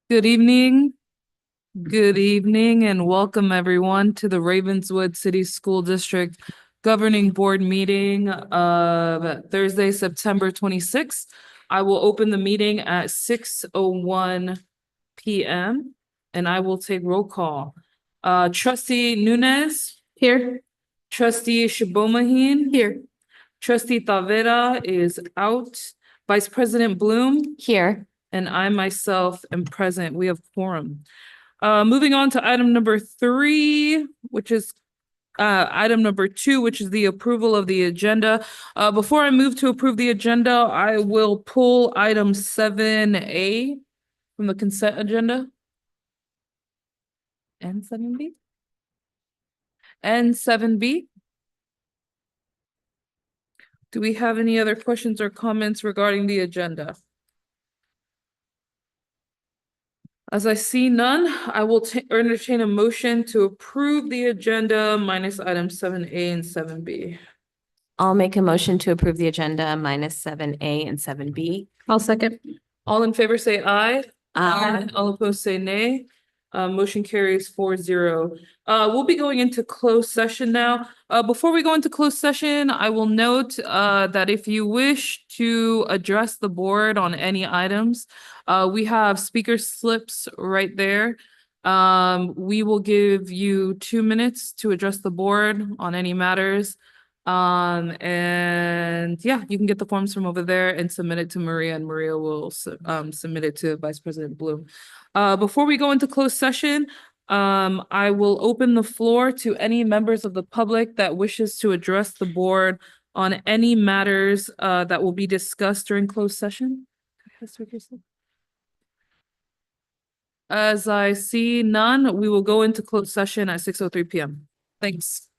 Good evening. Good evening and welcome everyone to the Ravenswood City School District Governing Board meeting of Thursday, September 26th. I will open the meeting at 6:01 PM and I will take roll call. Trustee Nunes. Here. Trustee Shabomahine. Here. Trustee Tavera is out. Vice President Bloom. Here. And I myself am present. We have quorum. Moving on to item number 3, which is item number 2, which is the approval of the agenda. Before I move to approve the agenda, I will pull item 7A from the consent agenda. And 7B? And 7B? Do we have any other questions or comments regarding the agenda? As I see none, I will entertain a motion to approve the agenda minus items 7A and 7B. I'll make a motion to approve the agenda minus 7A and 7B. I'll second. All in favor say aye. Aye. All opposed say nay. Motion carries 4-0. We'll be going into closed session now. Before we go into closed session, I will note that if you wish to address the board on any items, we have speaker slips right there. We will give you 2 minutes to address the board on any matters. And yeah, you can get the forms from over there and submit it to Maria, and Maria will submit it to Vice President Bloom. Before we go into closed session, I will open the floor to any members of the public that wishes to address the board on any matters that will be discussed during closed session. As I see none, we will go into closed session at 6:03 PM. Thanks.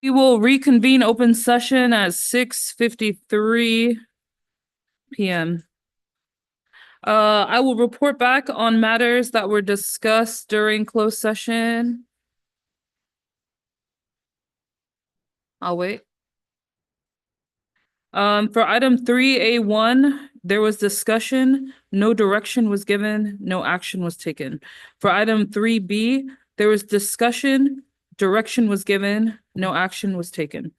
We will reconvene open session at 6:53 PM. I will report back on matters that were discussed during closed session. I'll wait. For item 3A1, there was discussion, no direction was given, no action was taken. For item 3B, there was discussion, direction was given, no action was taken.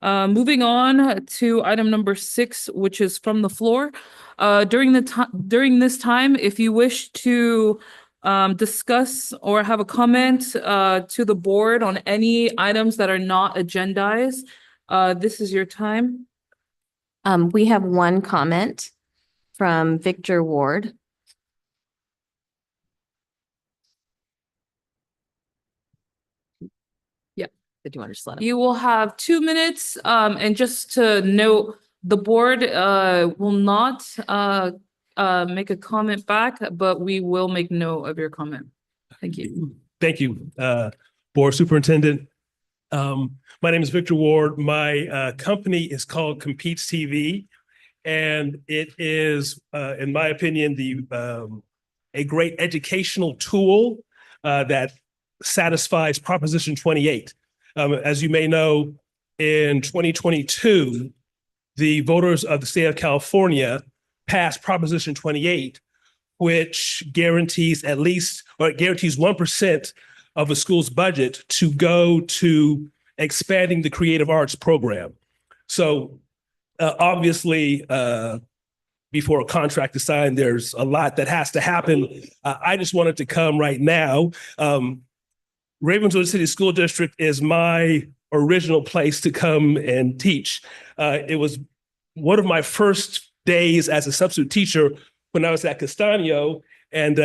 Moving on to item number 6, which is from the floor. During this time, if you wish to discuss or have a comment to the board on any items that are not agendized, this is your time. We have one comment from Victor Ward. Yeah. Did you want to just let him? You will have 2 minutes, and just to note, the board will not make a comment back, but we will make note of your comment. Thank you. Thank you, Board Superintendent. My name is Victor Ward. My company is called Competes TV, and it is, in my opinion, a great educational tool that satisfies Proposition 28. As you may know, in 2022, the voters of the state of California passed Proposition 28, which guarantees 1% of a school's budget to go to expanding the creative arts program. So obviously, before a contract is signed, there's a lot that has to happen. I just wanted to come right now. Ravenswood City School District is my original place to come and teach. It was one of my first days as a substitute teacher when I was at Castanio. And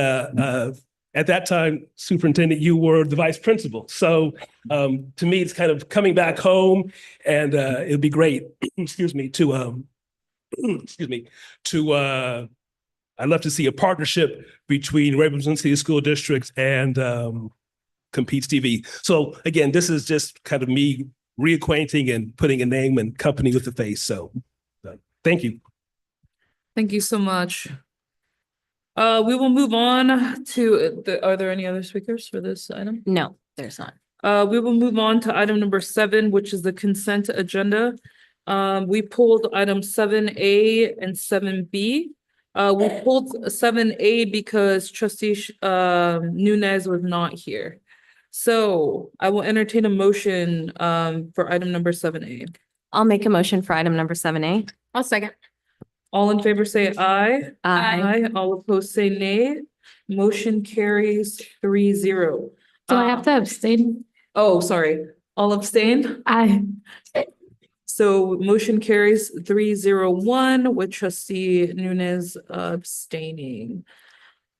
at that time, Superintendent, you were the vice principal. So to me, it's kind of coming back home, and it'd be great, I'd love to see a partnership between Ravenswood City School District and Competes TV. So again, this is just kind of me reacquainting and putting a name and company with the face. So thank you. Thank you so much. We will move on to are there any other speakers for this item? No, there's not. We will move on to item number 7, which is the consent agenda. We pulled item 7A and 7B. We pulled 7A because trustee Nunez was not here. So I will entertain a motion for item number 7A. I'll make a motion for item number 7A. I'll second. All in favor say aye. Aye. All opposed say nay. Motion carries 3-0. Do I have to abstain? Oh, sorry. All abstain? Aye. So motion carries 3-0-1 with trustee Nunez abstaining.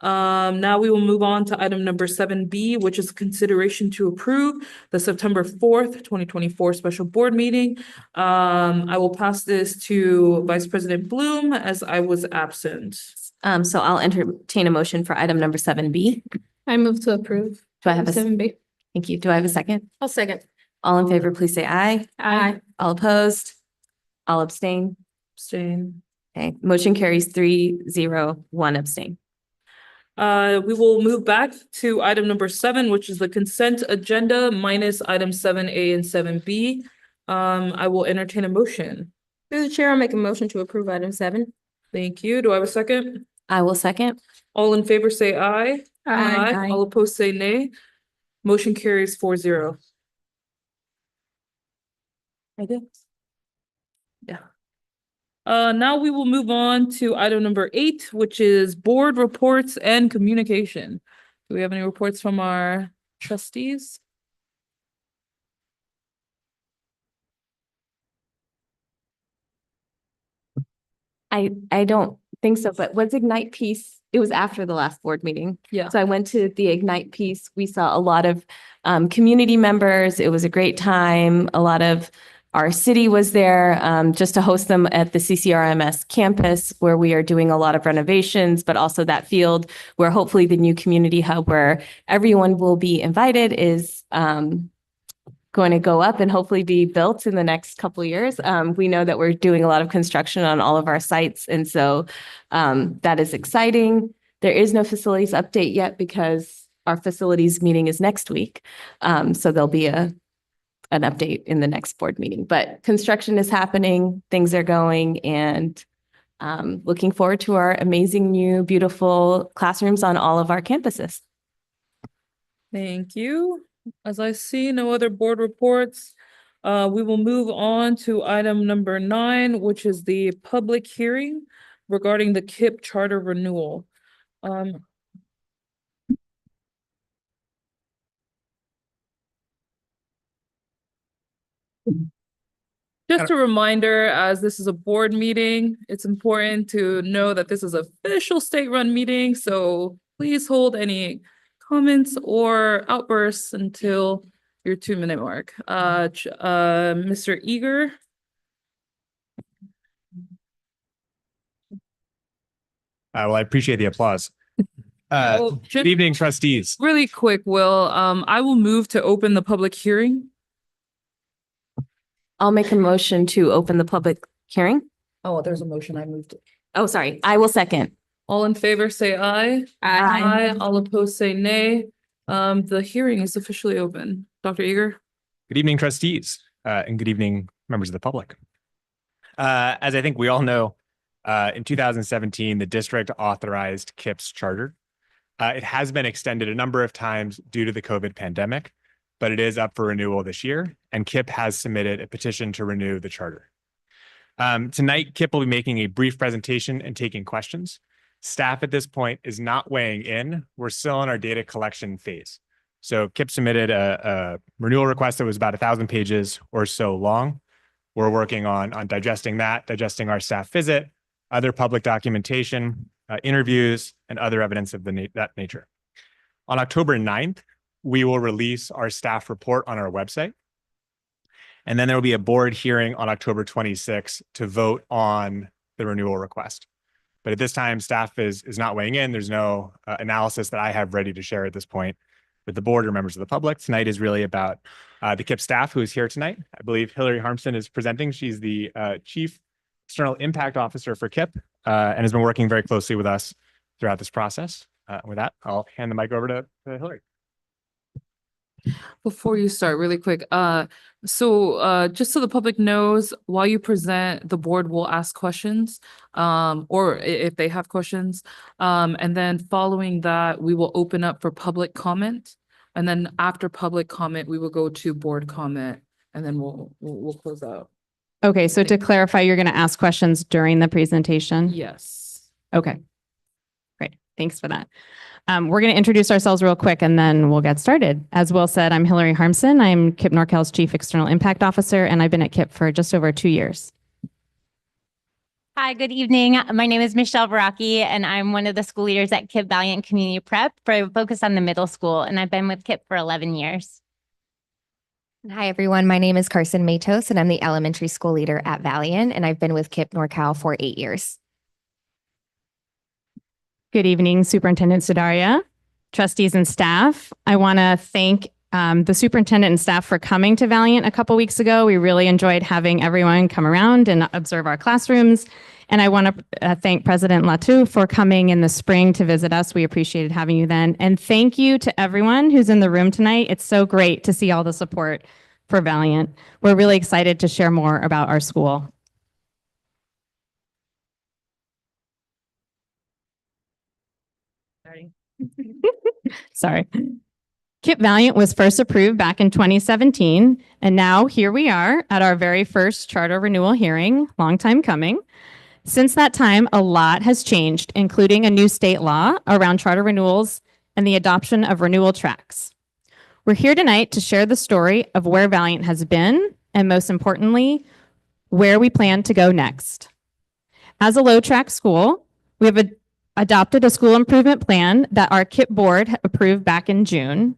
Now we will move on to item number 7B, which is consideration to approve the September 4th, 2024 special board meeting. I will pass this to Vice President Bloom as I was absent. So I'll entertain a motion for item number 7B. I move to approve. Do I have a, 7B? thank you. Do I have a second? I'll second. All in favor, please say aye. Aye. All opposed? All abstain? Abstain. Okay, motion carries 3-0-1 abstain. We will move back to item number 7, which is the consent agenda minus item 7A and 7B. I will entertain a motion. Through the chair, I'll make a motion to approve item 7. Thank you. Do I have a second? I will second. All in favor say aye. All opposed say nay. Motion carries 4-0. I did. Yeah. Now we will move on to item number 8, which is board reports and communication. Do we have any reports from our trustees? I don't think so, but was Ignite Peace? It was after the last board meeting. Yeah. So I went to the Ignite Piece. We saw a lot of community members. It was a great time. A lot of our city was there just to host them at the CCRMS campus, where we are doing a lot of renovations, but also that field where hopefully the new community hub where everyone will be invited is going going to go up and hopefully be built in the next couple of years. We know that we're doing a lot of construction on all of our sites, and so that is exciting. There is no facilities update yet because our facilities meeting is next week. So there'll be an update in the next board meeting, but construction is happening, things are going, and looking forward to our amazing new beautiful classrooms on all of our campuses. Thank you. As I see no other board reports, we will move on to item number 9, which is the public hearing regarding the KIPP charter renewal. Just a reminder, as this is a board meeting, it's important to know that this is an official state-run meeting, so please hold any comments or outbursts until your 2-minute mark. Mr. Eager? Well, I appreciate the applause. Well, Good evening, trustees. Really quick, Will, I will move to open the public hearing. I'll make a motion to open the public hearing. Oh, there's a motion. I moved it. Oh, sorry. I will second. All in favor, say aye. Aye. All opposed, say nay. The hearing is officially open. Dr. Eager? Good evening, trustees, and good evening, members of the public. As I think we all know, in 2017, the district authorized KIPP's charter. It has been extended a number of times due to the COVID pandemic, but it is up for renewal this year, and KIPP has submitted a petition to renew the charter. Tonight, KIPP will be making a brief presentation and taking questions. Staff at this point is not weighing in. We're still in our data collection phase. So KIPP submitted a renewal request that was about 1,000 pages or so long. We're working on digesting that, digesting our staff visit, other public documentation, interviews, and other evidence of that nature. On October 9th, we will release our staff report on our website. And then there will be a board hearing on October 26th to vote on the renewal request. But at this time, staff is not weighing in. There's no analysis that I have ready to share at this point with the board or members of the public. Tonight is really about the KIPP staff who is here tonight. I believe Hillary Harmson is presenting. She's the Chief External Impact Officer for KIPP and has been working very closely with us throughout this process. With that, I'll hand the mic over to Hillary. Before you start, really quick, just so the public knows, while you present, the board will ask questions, or if they have questions. And then following that, we will open up for public comment. And then after public comment, we will go to board comment, and then we'll close out. Okay, so to clarify, you're going to ask questions during the presentation? Yes. Okay. Great. Thanks for that. We're going to introduce ourselves real quick and then we'll get started. As Will said, I'm Hillary Harmson. I'm KIPP NorCal's Chief External Impact Officer, and I've been at KIPP for just over 2 years. Hi, good evening. My name is Michelle Baraki, and I'm one of the school leaders at KIPP Valiant Community Prep for focus on the middle school, and I've been with KIPP for 11 years. Hi, everyone. My name is Carson Matos, and I'm the elementary school leader at Valiant, and I've been with KIPP NorCal for 8 years. Good evening, Superintendent Sudaria, trustees and staff. I want to thank the superintendent and staff for coming to Valiant a couple weeks ago. We really enjoyed having everyone come around and observe our classrooms. And I want to thank President Latu for coming in the spring to visit us. We appreciated having you then. And thank you to everyone who's in the room tonight. It's so great to see all the support for Valiant. We're really excited to share more about our school. Sorry. KIPP Valiant was first approved back in 2017, and now here we are at our very first charter renewal hearing, long time coming. Since that time, a lot has changed, including a new state law around charter renewals and the adoption of renewal tracks. We're here tonight to share the story of where Valiant has been, and most importantly, where we plan to go next. As a low track school, we have adopted a school improvement plan that our KIPP board approved back in June.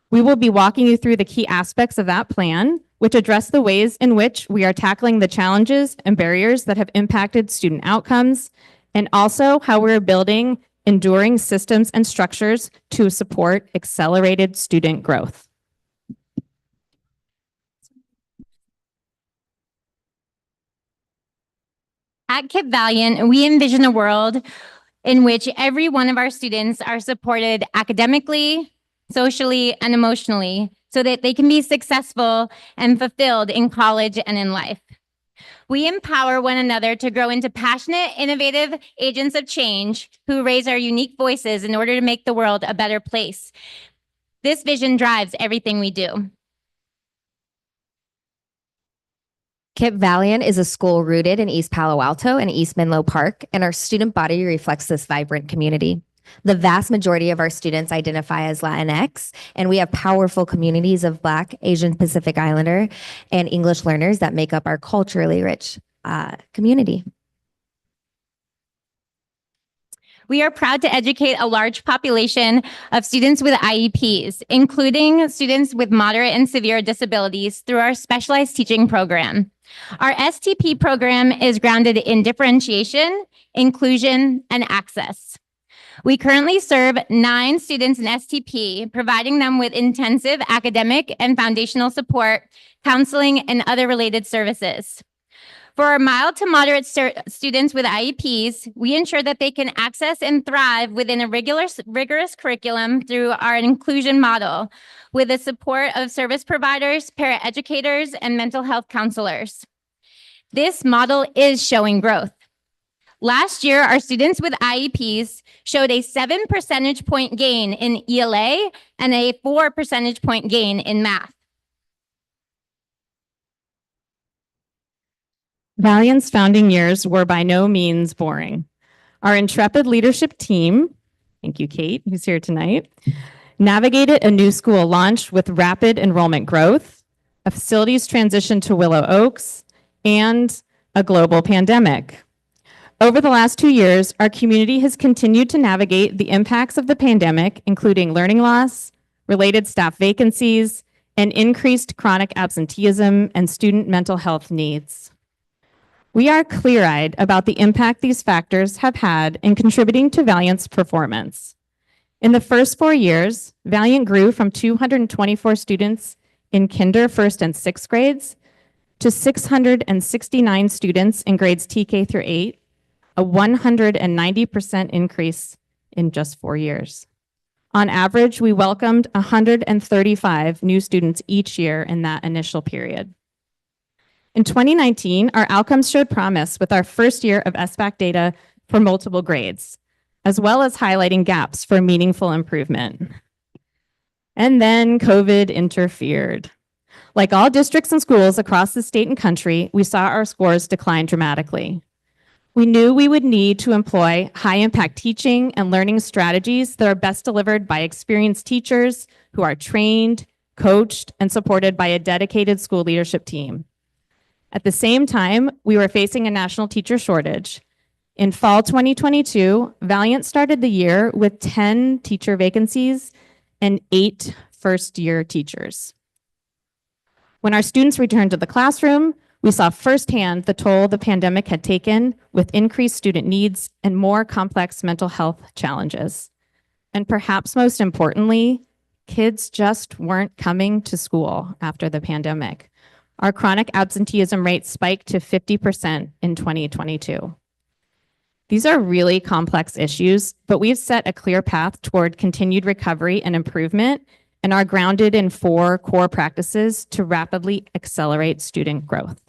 We will be walking you through the key aspects of that plan, which address the ways in which we are tackling the challenges and barriers that have impacted student outcomes, and also how we're building enduring systems and structures to support accelerated student growth. At Kip Valiant, we envision a world in which every one of our students are supported academically, socially, and emotionally so that they can be successful and fulfilled in college and in life. We empower one another to grow into passionate, innovative agents of change who raise our unique voices in order to make the world a better place. This vision drives everything we do. Kip Valiant is a school rooted in East Palo Alto and East Menlo Park, and our student body reflects this vibrant community. The vast majority of our students identify as Latinx, and we have powerful communities of Black, Asian Pacific Islander, and English learners that make up our culturally rich community. We are proud to educate a large population of students with IEPs, including students with moderate and severe disabilities through our specialized teaching program. Our STP program is grounded in differentiation, inclusion, and access. We currently serve 9 students in STP, providing them with intensive academic and foundational support, counseling, and other related services. For our mild to moderate students with IEPs, we ensure that they can access and thrive within a rigorous curriculum through our inclusion model with the support of service providers, paraeducators, and mental health counselors. This model is showing growth. Last year, our students with IEPs showed a 7 percentage point gain in ELA and a 4 percentage point gain in math. Valiant's founding years were by no means boring. Our intrepid leadership team, thank you, Kate, who's here tonight, navigated a new school launch with rapid enrollment growth, a facilities transition to Willow Oaks, and a global pandemic. Over the last 2 years, our community has continued to navigate the impacts of the pandemic, including learning loss, related staff vacancies, and increased chronic absenteeism and student mental health needs. We are clear-eyed about the impact these factors have had in contributing to Valiant's performance. In the first 4 years, Valiant grew from 224 students in kinder, first, and sixth grades to 669 students in grades TK through 8, a 190% increase in just 4 years. On average, we welcomed 135 new students each year in that initial period. In 2019, our outcomes showed promise with our first year of SBAC data for multiple grades, as well as highlighting gaps for meaningful improvement. And then COVID interfered. Like all districts and schools across the state and country, we saw our scores decline dramatically. We knew we would need to employ high-impact teaching and learning strategies that are best delivered by experienced teachers who are trained, coached, and supported by a dedicated school leadership team. At the same time, we were facing a national teacher shortage. In fall 2022, Valiant started the year with 10 teacher vacancies and 8 first-year teachers. When our students returned to the classroom, we saw firsthand the toll the pandemic had taken with increased student needs and more complex mental health challenges. And perhaps most importantly, kids just weren't coming to school after the pandemic. Our chronic absenteeism rate spiked to 50% in 2022. These are really complex issues, but we've set a clear path toward continued recovery and improvement and are grounded in 4 core practices to rapidly accelerate student growth.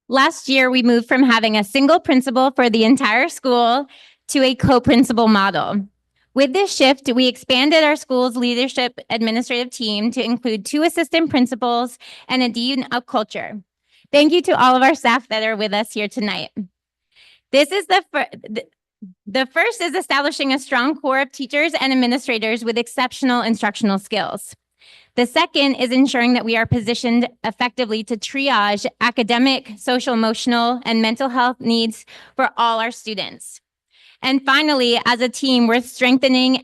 Last year, we moved from having a single principal for the entire school to a co-principal model. With this shift, we expanded our school's leadership administrative team to include 2 assistant principals and a dean of culture. Thank you to all of our staff that are with us here tonight. This is the first is establishing a strong core of teachers and administrators with exceptional instructional skills. The second is ensuring that we are positioned effectively to triage academic, social, emotional, and mental health needs for all our students. And finally, as a team, we're strengthening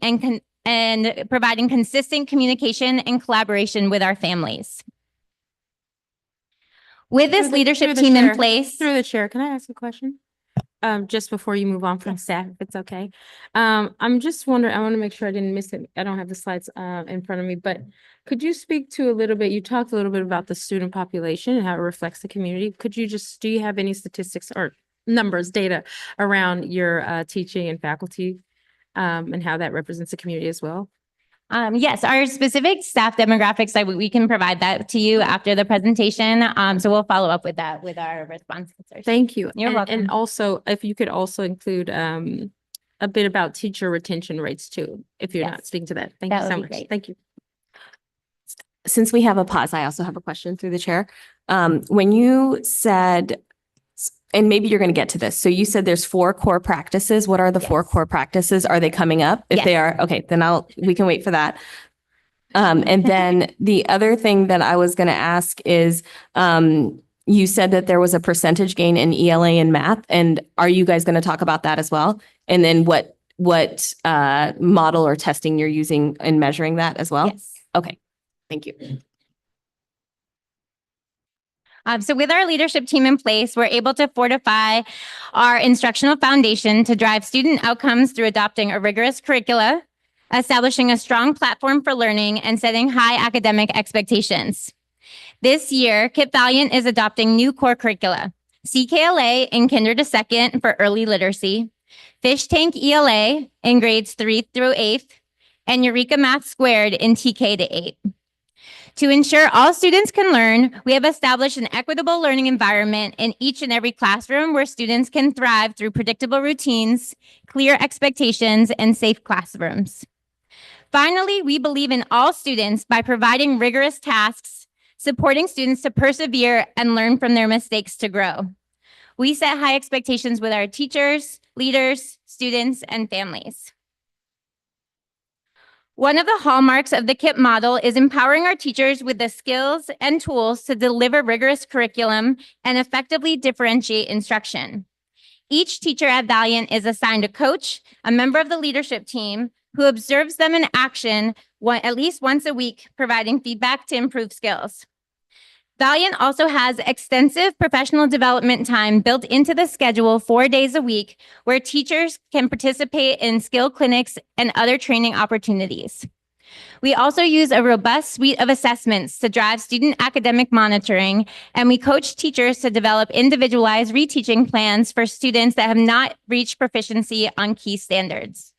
and providing consistent communication and collaboration with our families. With this leadership team in place. Through the chair, can I ask a question? just before you move on from staff, if it's okay. I'm just wondering, I want to make sure I didn't miss it. I don't have the slides in front of me, but could you speak to a little bit, you talked a little bit about the student population and how it reflects the community. Could you just, do you have any statistics or numbers, data around your teaching and faculty and how that represents the community as well? Yes, our specific staff demographics, we can provide that to you after the presentation. So we'll follow up with that with our response answers. Thank you. You're welcome. And also, if you could also include a bit about teacher retention rates too, if you're not Yes. speaking to that. Thank That you so would be much. great. Thank you. Since we have a pause, I also have a question through the chair. When you said, and maybe you're going to get to this. So you said there's 4 core practices. What are the 4 Yes. core practices? Are they coming up? If Yes. they are, okay, then we can wait for that. And then the other thing that I was going to ask is, you said that there was a percentage gain in ELA and math, and are you guys going to talk about that as well? And then what model or testing you're using in measuring that as well? Yes. Okay, thank you. So with our leadership team in place, we're able to fortify our instructional foundation to drive student outcomes through adopting a rigorous curricula, establishing a strong platform for learning, and setting high academic expectations. This year, Kip Valiant is adopting new core curricula, CKLA in Kinder to Second for early literacy, Fish Tank ELA in grades 3 through 8th, and Eureka Math Squared in TK to 8. To ensure all students can learn, we have established an equitable learning environment in each and every classroom where students can thrive through predictable routines, clear expectations, and safe classrooms. Finally, we believe in all students by providing rigorous tasks, supporting students to persevere and learn from their mistakes to grow. We set high expectations with our teachers, leaders, students, and families. One of the hallmarks of the KIPP model is empowering our teachers with the skills and tools to deliver rigorous curriculum and effectively differentiate instruction. Each teacher at Valiant is assigned a coach, a member of the leadership team, who observes them in action at least once a week, providing feedback to improve skills. Valiant also has extensive professional development time built into the schedule 4 days a week, where teachers can participate in skill clinics and other training opportunities. We also use a robust suite of assessments to drive student academic monitoring, and we coach teachers to develop individualized reteaching plans for students that have not reached proficiency on key standards.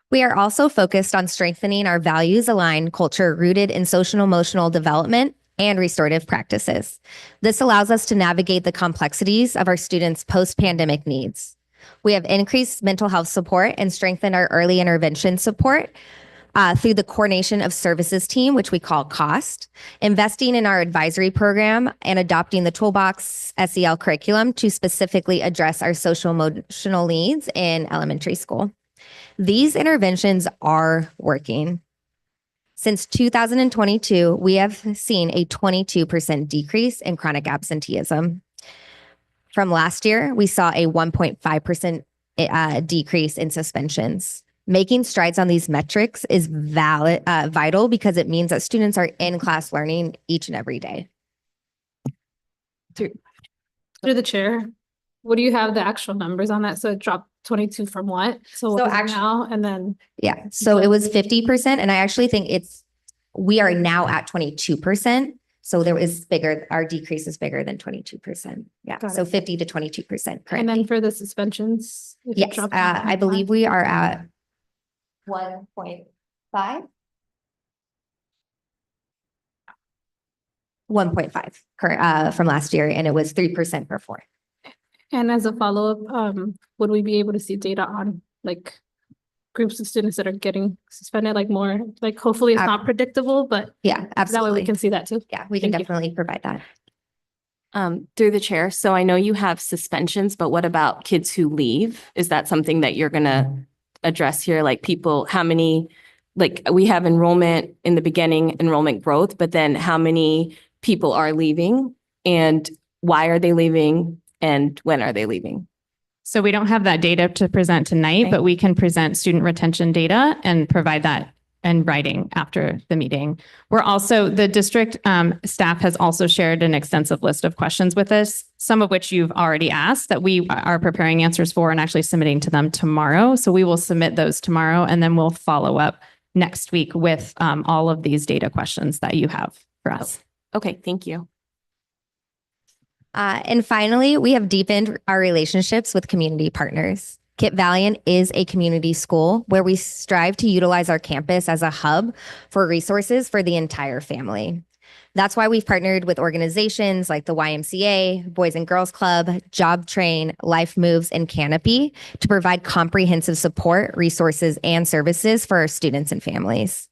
We are also focused on strengthening our values-aligned culture rooted in social-emotional development and restorative practices. This allows us to navigate the complexities of our students' post-pandemic needs. We have increased mental health support and strengthened our early intervention support through the Coordination of Services team, which we call COST, investing in our advisory program and adopting the Toolbox SEL curriculum to specifically address our social-emotional needs in elementary school. These interventions are working. Since 2022, we have seen a 22% decrease in chronic absenteeism. From last year, we saw a 1.5% decrease in suspensions. Making strides on these metrics is vital because it means that students are in class learning each and every day. Through the chair, what do you have the actual numbers on that? So it dropped 22 from what? So what is it now? And then Yeah, so it was 50%, and I actually think we are now at 22%. So there is bigger, our decrease is bigger than 22%. Yeah, Got so it. 50 to 22% and currently. then for the suspensions? if it Yes, dropped I 1.5? believe we are at 1.5. 1.5 from last year, and it was 3% before. And as a follow-up, would we be able to see data on like groups of students that are getting suspended, like more, like hopefully it's not predictable, but Yeah, that way absolutely. we can see that too. Yeah, we can Thank you. definitely provide that. Through the chair, so I know you have suspensions, but what about kids who leave? Is that something that you're gonna address here? Like people, how many, like we have enrollment in the beginning, enrollment growth, but then how many people are leaving and why are they leaving and when are they leaving? So we don't have that data to present tonight, Okay. but we can present student retention data and provide that and writing after the meeting. We're also, the district staff has also shared an extensive list of questions with us, some of which you've already asked that we are preparing answers for and actually submitting to them tomorrow. So we will submit those tomorrow and then we'll follow up next week with all of these data questions that you have for us. Okay, thank you. And finally, we have deepened our relationships with community partners. Kip Valiant is a community school where we strive to utilize our campus as a hub for resources for the entire family. That's why we've partnered with organizations like the YMCA, Boys and Girls Club, Job Train, Life Moves, and Canopy to provide comprehensive support, resources, and services for our students and families.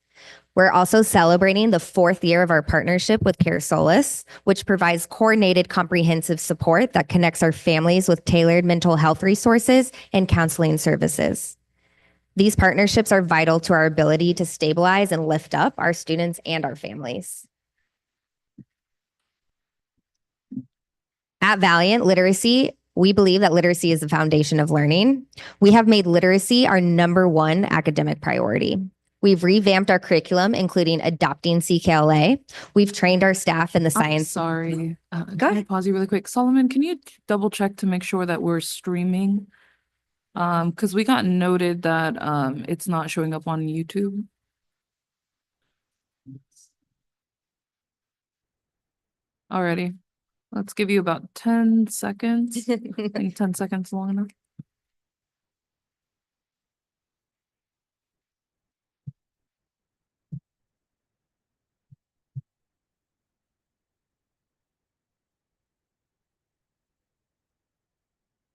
We're also celebrating the 4th year of our partnership with Care Solace, which provides coordinated, comprehensive support that connects our families with tailored mental health resources and counseling services. These partnerships are vital to our ability to stabilize and lift up our students and our families. At Valiant Literacy, we believe that literacy is the foundation of learning. We have made literacy our #1 academic priority. We've revamped our curriculum, including adopting CKLA. We've trained our staff in the I'm science. sorry. Go Can I ahead. pause you really quick? Solomon, can you double check to make sure that we're streaming? Because we got noted that it's not showing up on YouTube. Alrighty. Let's give you about 10 seconds. I think 10 seconds long enough.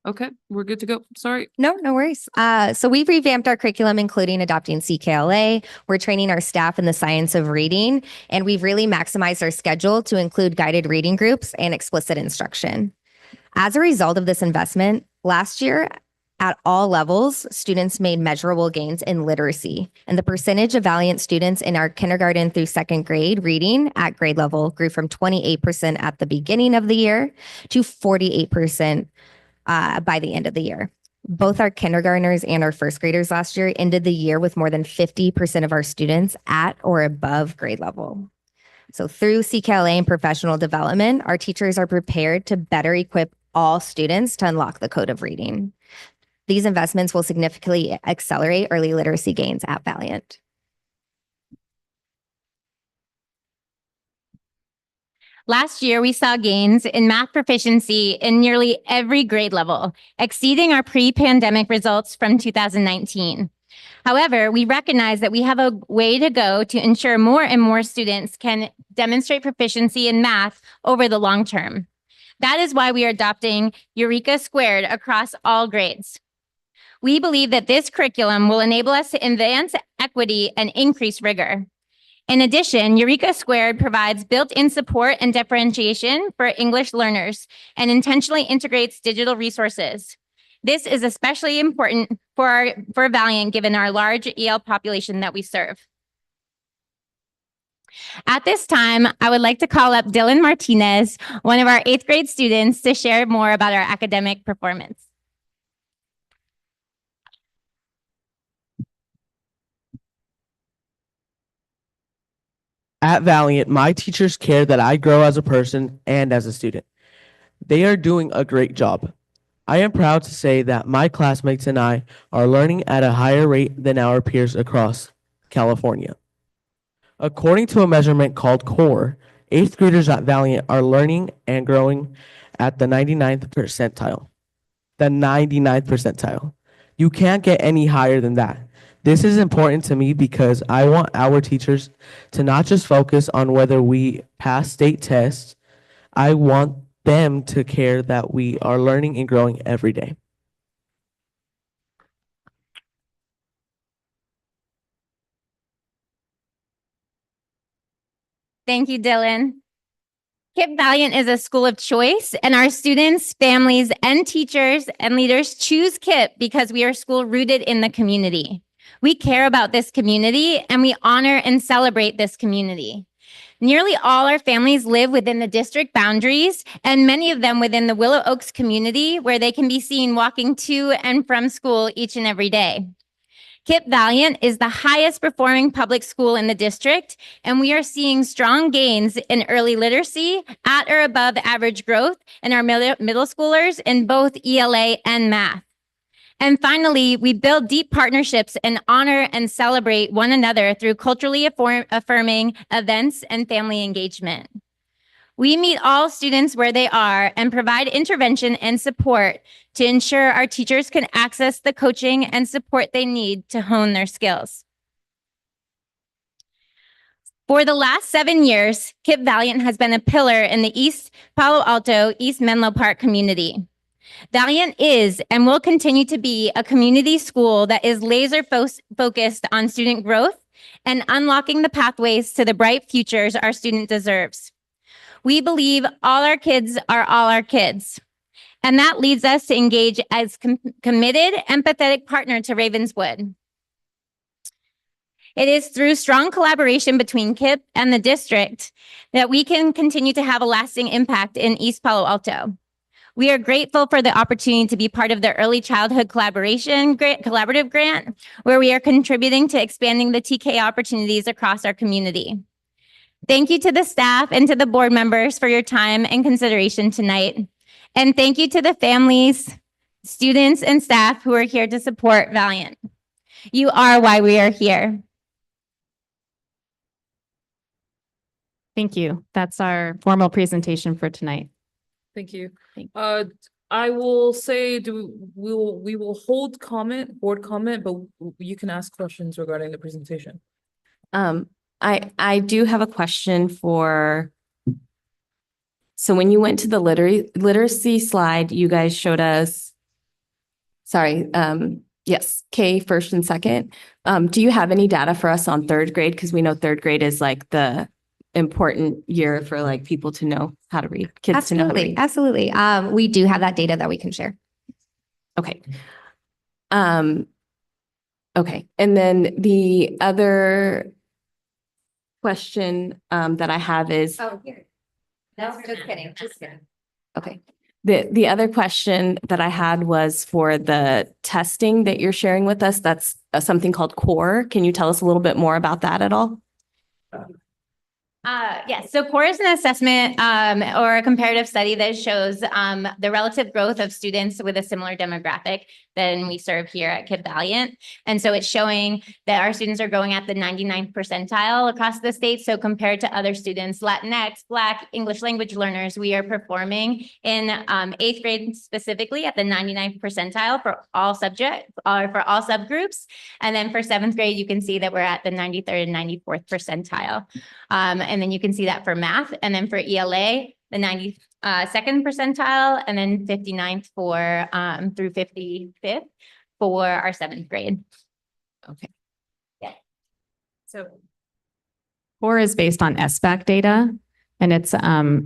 Okay, we're good to go. Sorry. No worries. So we've revamped our curriculum, including adopting CKLA. We're training our staff in the science of reading, and we've really maximized our schedule to include guided reading groups and explicit instruction. As a result of this investment, last year, at all levels, students made measurable gains in literacy, and the percentage of Valiant students in our kindergarten through 2nd grade reading at grade level grew from 28% at the beginning of the year to 48% by the end of the year. Both our kindergartners and our 1st graders last year ended the year with more than 50% of our students at or above grade level. So through CKLA and professional development, our teachers are prepared to better equip all students to unlock the code of reading. These investments will significantly accelerate early literacy gains at Valiant. Last year, we saw gains in math proficiency in nearly every grade level, exceeding our pre-pandemic results from 2019. However, we recognize that we have a way to go to ensure more and more students can demonstrate proficiency in math over the long term. That is why we are adopting Eureka Squared across all grades. We believe that this curriculum will enable us to advance equity and increase rigor. In addition, Eureka Squared provides built-in support and differentiation for English learners and intentionally integrates digital resources. This is especially important for Valiant given our large EL population that we serve. At this time, I would like to call up Dylan Martinez, one of our 8th grade students, to share more about our academic performance. At Valiant, my teachers care that I grow as a person and as a student. They are doing a great job. I am proud to say that my classmates and I are learning at a higher rate than our peers across California. According to a measurement called CORE, 8th graders at Valiant are learning and growing at the 99th percentile. The 99th percentile. You can't get any higher than that. This is important to me because I want our teachers to not just focus on whether we pass state tests. I want them to care that we are learning and growing every day. Thank you, Dylan. KIPP Valiant is a school of choice, and our students, families, and teachers and leaders choose KIPP because we are a school rooted in the community. We care about this community, and we honor and celebrate this community. Nearly all our families live within the district boundaries, and many of them within the Willow Oaks community, where they can be seen walking to and from school each and every day. Kip Valiant is the highest performing public school in the district, and we are seeing strong gains in early literacy at or above average growth in our middle schoolers in both ELA and math. And finally, we build deep partnerships and honor and celebrate one another through culturally affirming events and family engagement. We meet all students where they are and provide intervention and support to ensure our teachers can access the coaching and support they need to hone their skills. For the last 7 years, Kip Valiant has been a pillar in the East Palo Alto, East Menlo Park community. Valiant is and will continue to be a community school that is laser focused on student growth and unlocking the pathways to the bright futures our student deserves. We believe all our kids are all our kids. And that leads us to engage as committed, empathetic partner to Ravenswood. It is through strong collaboration between KIPP and the district that we can continue to have a lasting impact in East Palo Alto. We are grateful for the opportunity to be part of the Early Childhood Collaborative Grant, where we are contributing to expanding the TK opportunities across our community. Thank you to the staff and to the board members for your time and consideration tonight. And thank you to the families, students, and staff who are here to support Valiant. You are why we are here. Thank you. That's our formal presentation for tonight. Thank you. Thank I will say, we will hold board comment, but you can ask questions regarding the presentation. I do have a question for, so when you went to the literacy slide, you guys showed us, yes, K first and second. Do you have any data for us on third grade? Because we know third grade is like the important year for like people to know how to read, kids to know how to read. Absolutely. We do have that data that we can share. Okay. Okay. And then the other question that I have is, Oh, here. No, just kidding. Just kidding. okay. The other question that I had was for the testing that you're sharing with us. That's something called CORE. Can you tell us a little bit more about that at all? Yes, so CORE is an assessment or a comparative study that shows the relative growth of students with a similar demographic than we serve here at KIPP Valiant. And so it's showing that our students are growing at the 99th percentile across the state. So compared to other students, Latinx, Black, English language learners, we are performing in 8th grade specifically at the 99th percentile for all subjects or for all subgroups. And then for 7th grade, you can see that we're at the 93rd and 94th percentile. And then you can see that for math, and then for ELA, the 92nd percentile, and then 59th for through 55th for our 7th grade. Okay. Yeah. So CORE is based on SBAC data, and it's a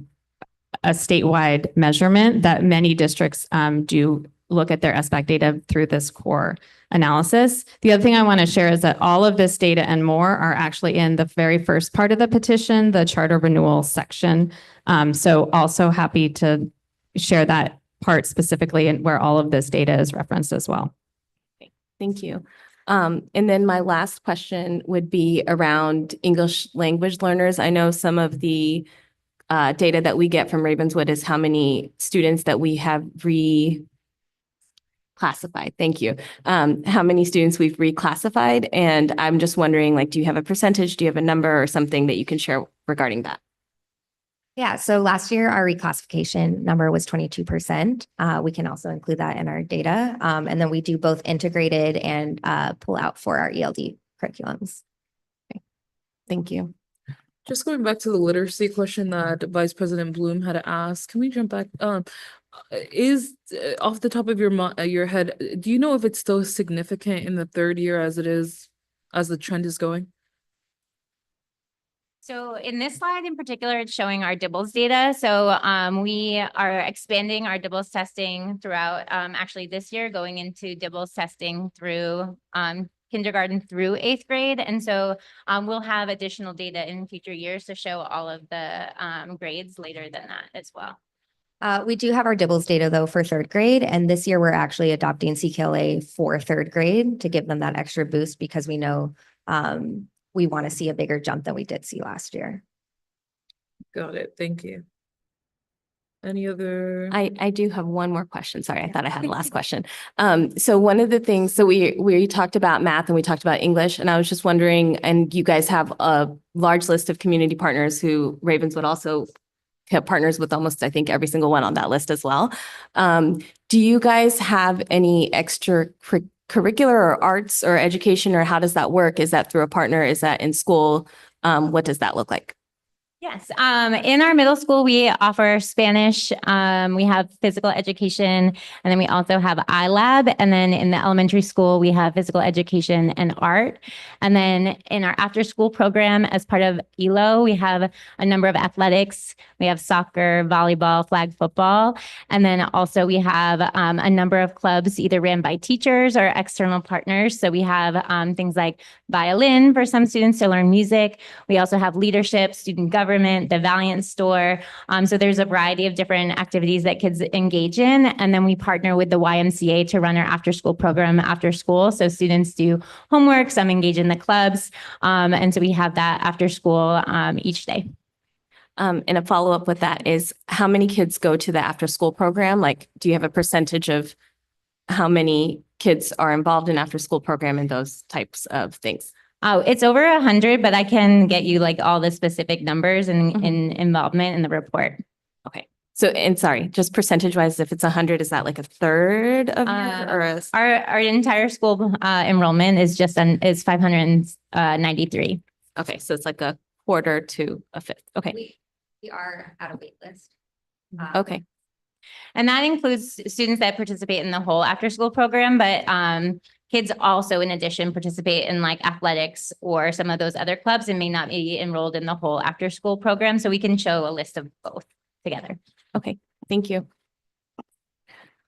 statewide measurement that many districts do look at their SBAC data through this CORE analysis. The other thing I want to share is that all of this data and more are actually in the very first part of the petition, the charter renewal section. So also happy to share that part specifically and where all of this data is referenced as well. thank you. And then my last question would be around English language learners. I know some of the data that we get from Ravenswood is how many students that we have classified. Thank you. How many students we've reclassified. And I'm just wondering, like, do you have a percentage? Do you have a number or something that you can share regarding that? Yeah, so last year our reclassification number was 22%. We can also include that in our data. And then we do both integrated and pull out for our ELD curriculums. Okay. Thank you. Just going back to the literacy question that Vice President Bloom had asked, can we jump back? Is off the top of your head, do you know if it's still significant in the third year as it is, as the trend is going? So in this slide in particular, it's showing our DIBELS data. So we are expanding our DIBELS testing throughout actually this year, going into DIBELS testing through kindergarten through 8th grade. And so we'll have additional data in future years to show all of the grades later than that as well. We do have our Dibbles data though for third grade, and this year we're actually adopting CKLA for third grade to give them that extra boost because we know we want to see a bigger jump than we did see last year. Got it. Thank you. Any other? I do have one more question. Sorry, I thought I had the last question. So one of the things, so we talked about math and we talked about English, and I was just wondering, and you guys have a large list of community partners who Ravenswood also have partners with almost, I think, every single one on that list as well. Do you guys have any extra curricular or arts or education, or how does that work? Is that through a partner? Is that in school? What does that look like? Yes, in our middle school, we offer Spanish, we have physical education, and then we also have iLab. And then in the elementary school, we have physical education and art. And then in our after-school program, as part of ELO, we have a number of athletics. We have soccer, volleyball, flag football. And then also we have a number of clubs either ran by teachers or external partners. So we have things like violin for some students to learn music. We also have leadership, student government, the Valiant store. So there's a variety of different activities that kids engage in. And then we partner with the YMCA to run our after school program after school. So students do homework, some engage in the clubs. And so we have that after school each day. And a follow-up with that is how many kids go to the after-school program? Like, do you have a percentage of how many kids are involved in after-school program and those types of things? Oh, it's over 100, but I can get you like all the specific numbers and involvement in the report. Okay. So, and sorry, just percentage-wise, if it's 100, is that like a third of Our entire school enrollment is is 593. Okay, so it's like a quarter to a fifth. Okay. We are at a wait list. Okay. And that includes students that participate in the whole after school program, but kids also in addition participate in like athletics or some of those other clubs and may not be enrolled in the whole after school program. So we can show a list of both together. Okay, thank you.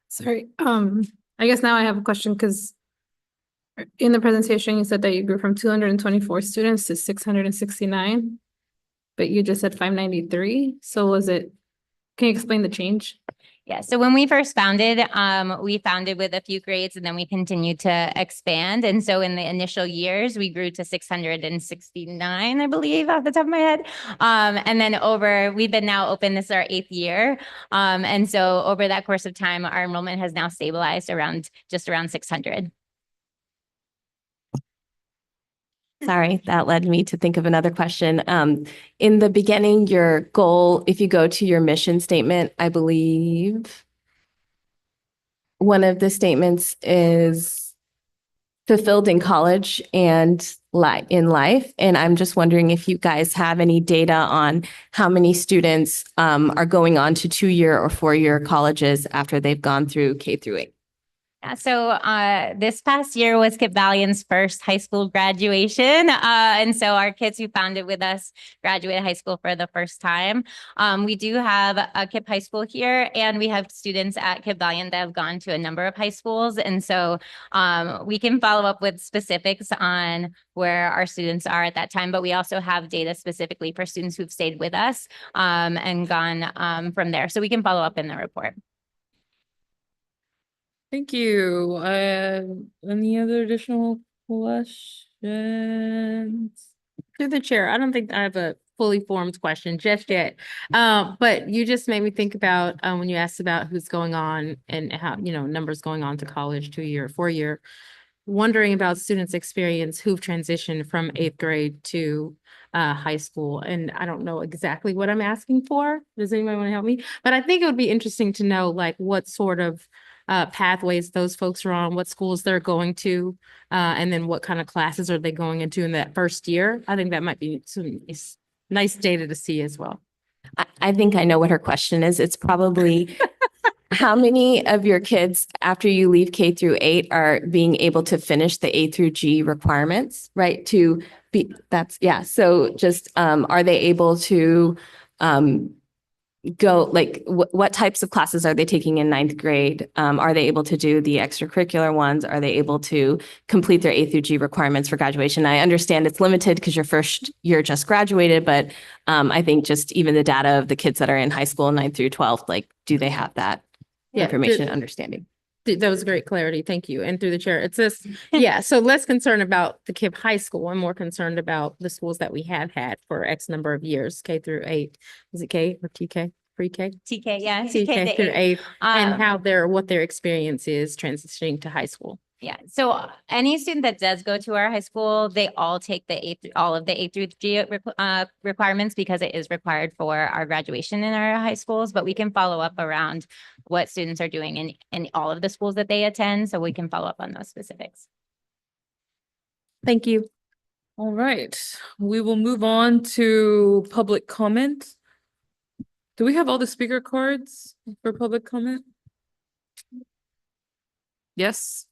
Sorry, I guess now I have a question because in the presentation, you said that you grew from 224 students to 669, but you just said 593. So can you explain the change? Yeah, so when we first founded, we founded with a few grades and then we continued to expand. And so in the initial years, we grew to 669, I believe, off the top of my head. And then we've been now open, this is our 8th year. And so over that course of time, our enrollment has now stabilized just around 600. Sorry, that led me to think of another question. In the beginning, your goal, if you go to your mission statement, I believe one of the statements is fulfilled in college and in life. And I'm just wondering if you guys have any data on how many students are going on to 2-year or 4-year colleges after they've gone through K through 8. Yeah, so this past year was Kip Valiant's first high school graduation. And so our kids who founded with us graduated high school for the first time. We do have a Kip High School here, and we have students at Kip Valiant that have gone to a number of high schools. And so we can follow up with specifics on where our students are at that time, but we also have data specifically for students who've stayed with us and gone from there. So we can follow up in the report. Thank you. Any other additional questions? Through the chair, I don't think I have a fully formed question just yet. But you just made me think about when you asked about who's going on and how, numbers going on to college, 2-year, 4-year, wondering about students' experience who've transitioned from 8th grade to high school. And I don't know exactly what I'm asking for. Does anybody want to help me? But I think it would be interesting to know like what sort of pathways those folks are on, what schools they're going to, and then what kind of classes are they going into in that first year. I think that might be some nice data to see as well. I think I know what her question is. It's probably how many of your kids after you leave K through 8 are being able to finish the A through G requirements, right? So just, are they able to go, like, what types of classes are they taking in ninth grade? Are they able to do the extracurricular ones? Are they able to complete their A through G requirements for graduation? I understand it's limited because your first year just graduated, but I think just even the data of the kids that are in high school, 9th through 12th, like, do they have that Yeah, information and understanding? That was great clarity. Thank you. And through the chair, it's just, yeah, so less concerned about the KIPP high school and more concerned about the schools that we have had for X number of years, K through 8. Is it K or TK? Pre-K? TK, yeah. TK through 8, and Um, how what their experience is transitioning to high school. Yeah, so any student that does go to our high school, they all take all of the A through G requirements because it is required for our graduation in our high schools, but we can follow up around what students are doing in all of the schools that they attend, so we can follow up on those specifics. Thank you. All right, we will move on to public comment. Do we have all the speaker cards for public comment? Yes.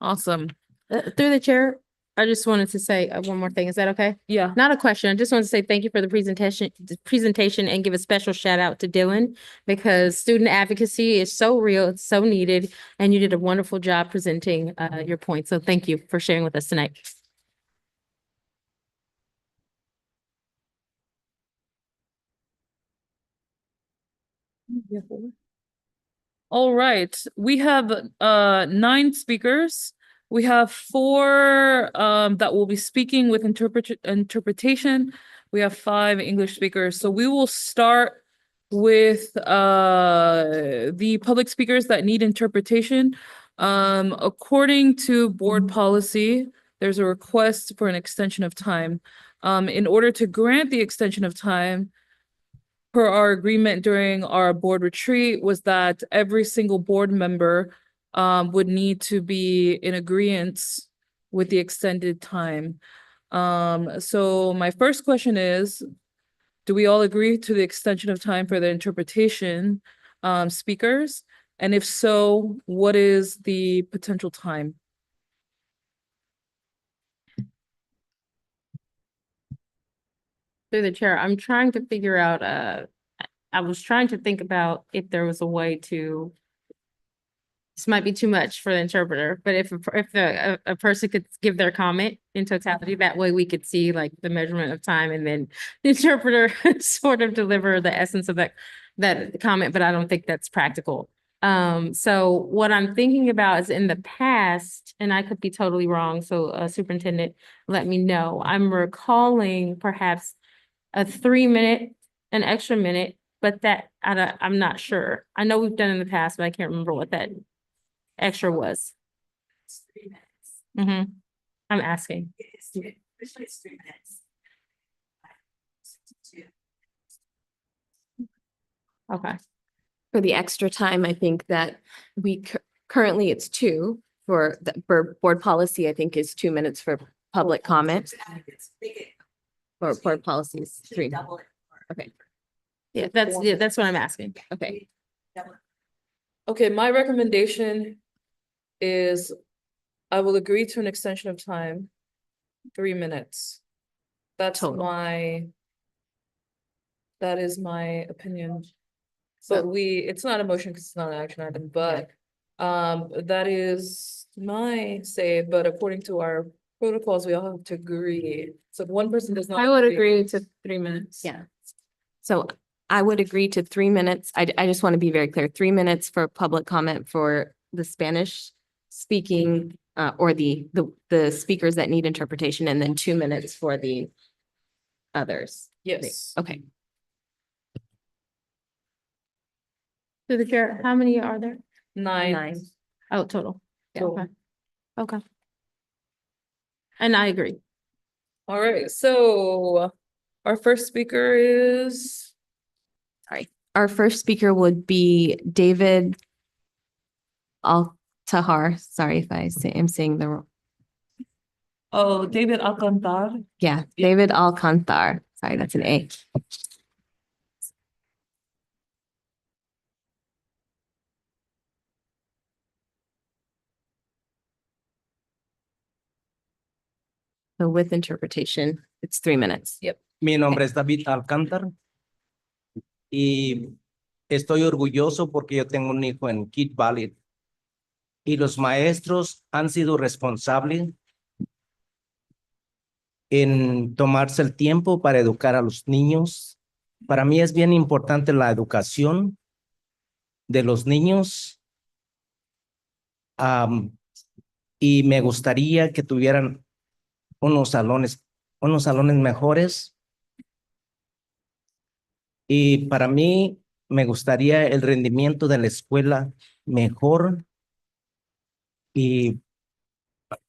Awesome. Through the chair, I just wanted to say one more thing. Is that okay? Yeah. Not a question. I just want to say thank you for the presentation and give a special shout out to Dylan, because student advocacy is so real, it's so needed, and you did a wonderful job presenting your points. So thank you for sharing with us tonight. All right, we have 9 speakers. We have 4 that will be speaking with interpretation. We have 5 English speakers. So we will start with the public speakers that need interpretation. According to board policy, there's a request for an extension of time. In order to grant the extension of time, per our agreement during our board retreat, was that every single board member would need to be in agreement with the extended time. So my first question is, do we all agree to the extension of time for the interpretation speakers? And if so, what is the potential time? Through the chair, I'm trying to figure out, I was trying to think about if there was a way to, this might be too much for the interpreter, but if a person could give their comment in totality, that way we could see like the measurement of time, and then the interpreter sort of deliver the essence of that comment, but I don't think that's practical. So what I'm thinking about is in the past, and I could be totally wrong, so superintendent, let me know. I'm recalling perhaps a 3-minute, an extra minute, but that I'm not sure. I know we've done in the past, but I can't remember what that extra was. It's 3 minutes. Mm-hmm. I'm asking. Usually it's 3 minutes. Okay. For the extra time, I think that we currently it's 2 for board policy, I think is 2 minutes for public comment. For board policies, 3. Double it. Okay. Yeah, that's what I'm asking. Okay. Okay, my recommendation is I will agree to an extension of time, 3 minutes. That's Total. that is my opinion. But it's not a motion because it's not an action item, but that is my say, but according to our protocols, we all have to agree. So if one person does not. I would agree to 3 minutes. Yeah. So I would agree to 3 minutes. I just want to be very clear, 3 minutes for public comment for the Spanish speaking or the speakers that need interpretation, and then 2 minutes for the others. Yes. Okay. Through the chair, how many are there? 9. Oh, total. Yeah, Total. okay. Okay. And I agree. All right, so our first speaker is. Our first speaker would be David Altahar. Sorry if I'm saying the wrong. Oh, David Alcantar. Yeah, David Alcantar. Sorry, that's an A. So with interpretation, it's 3 minutes. Mi nombre es David Alcántar y Estoy orgulloso porque yo tengo un hijo en Kid Valley y los maestros han sido responsables en tomarse el tiempo para educar a los niños. Para mí es bien importante la educación de los niños, y me gustaría que tuvieran unos salones mejores. Y para mí me gustaría el rendimiento de la escuela mejor, y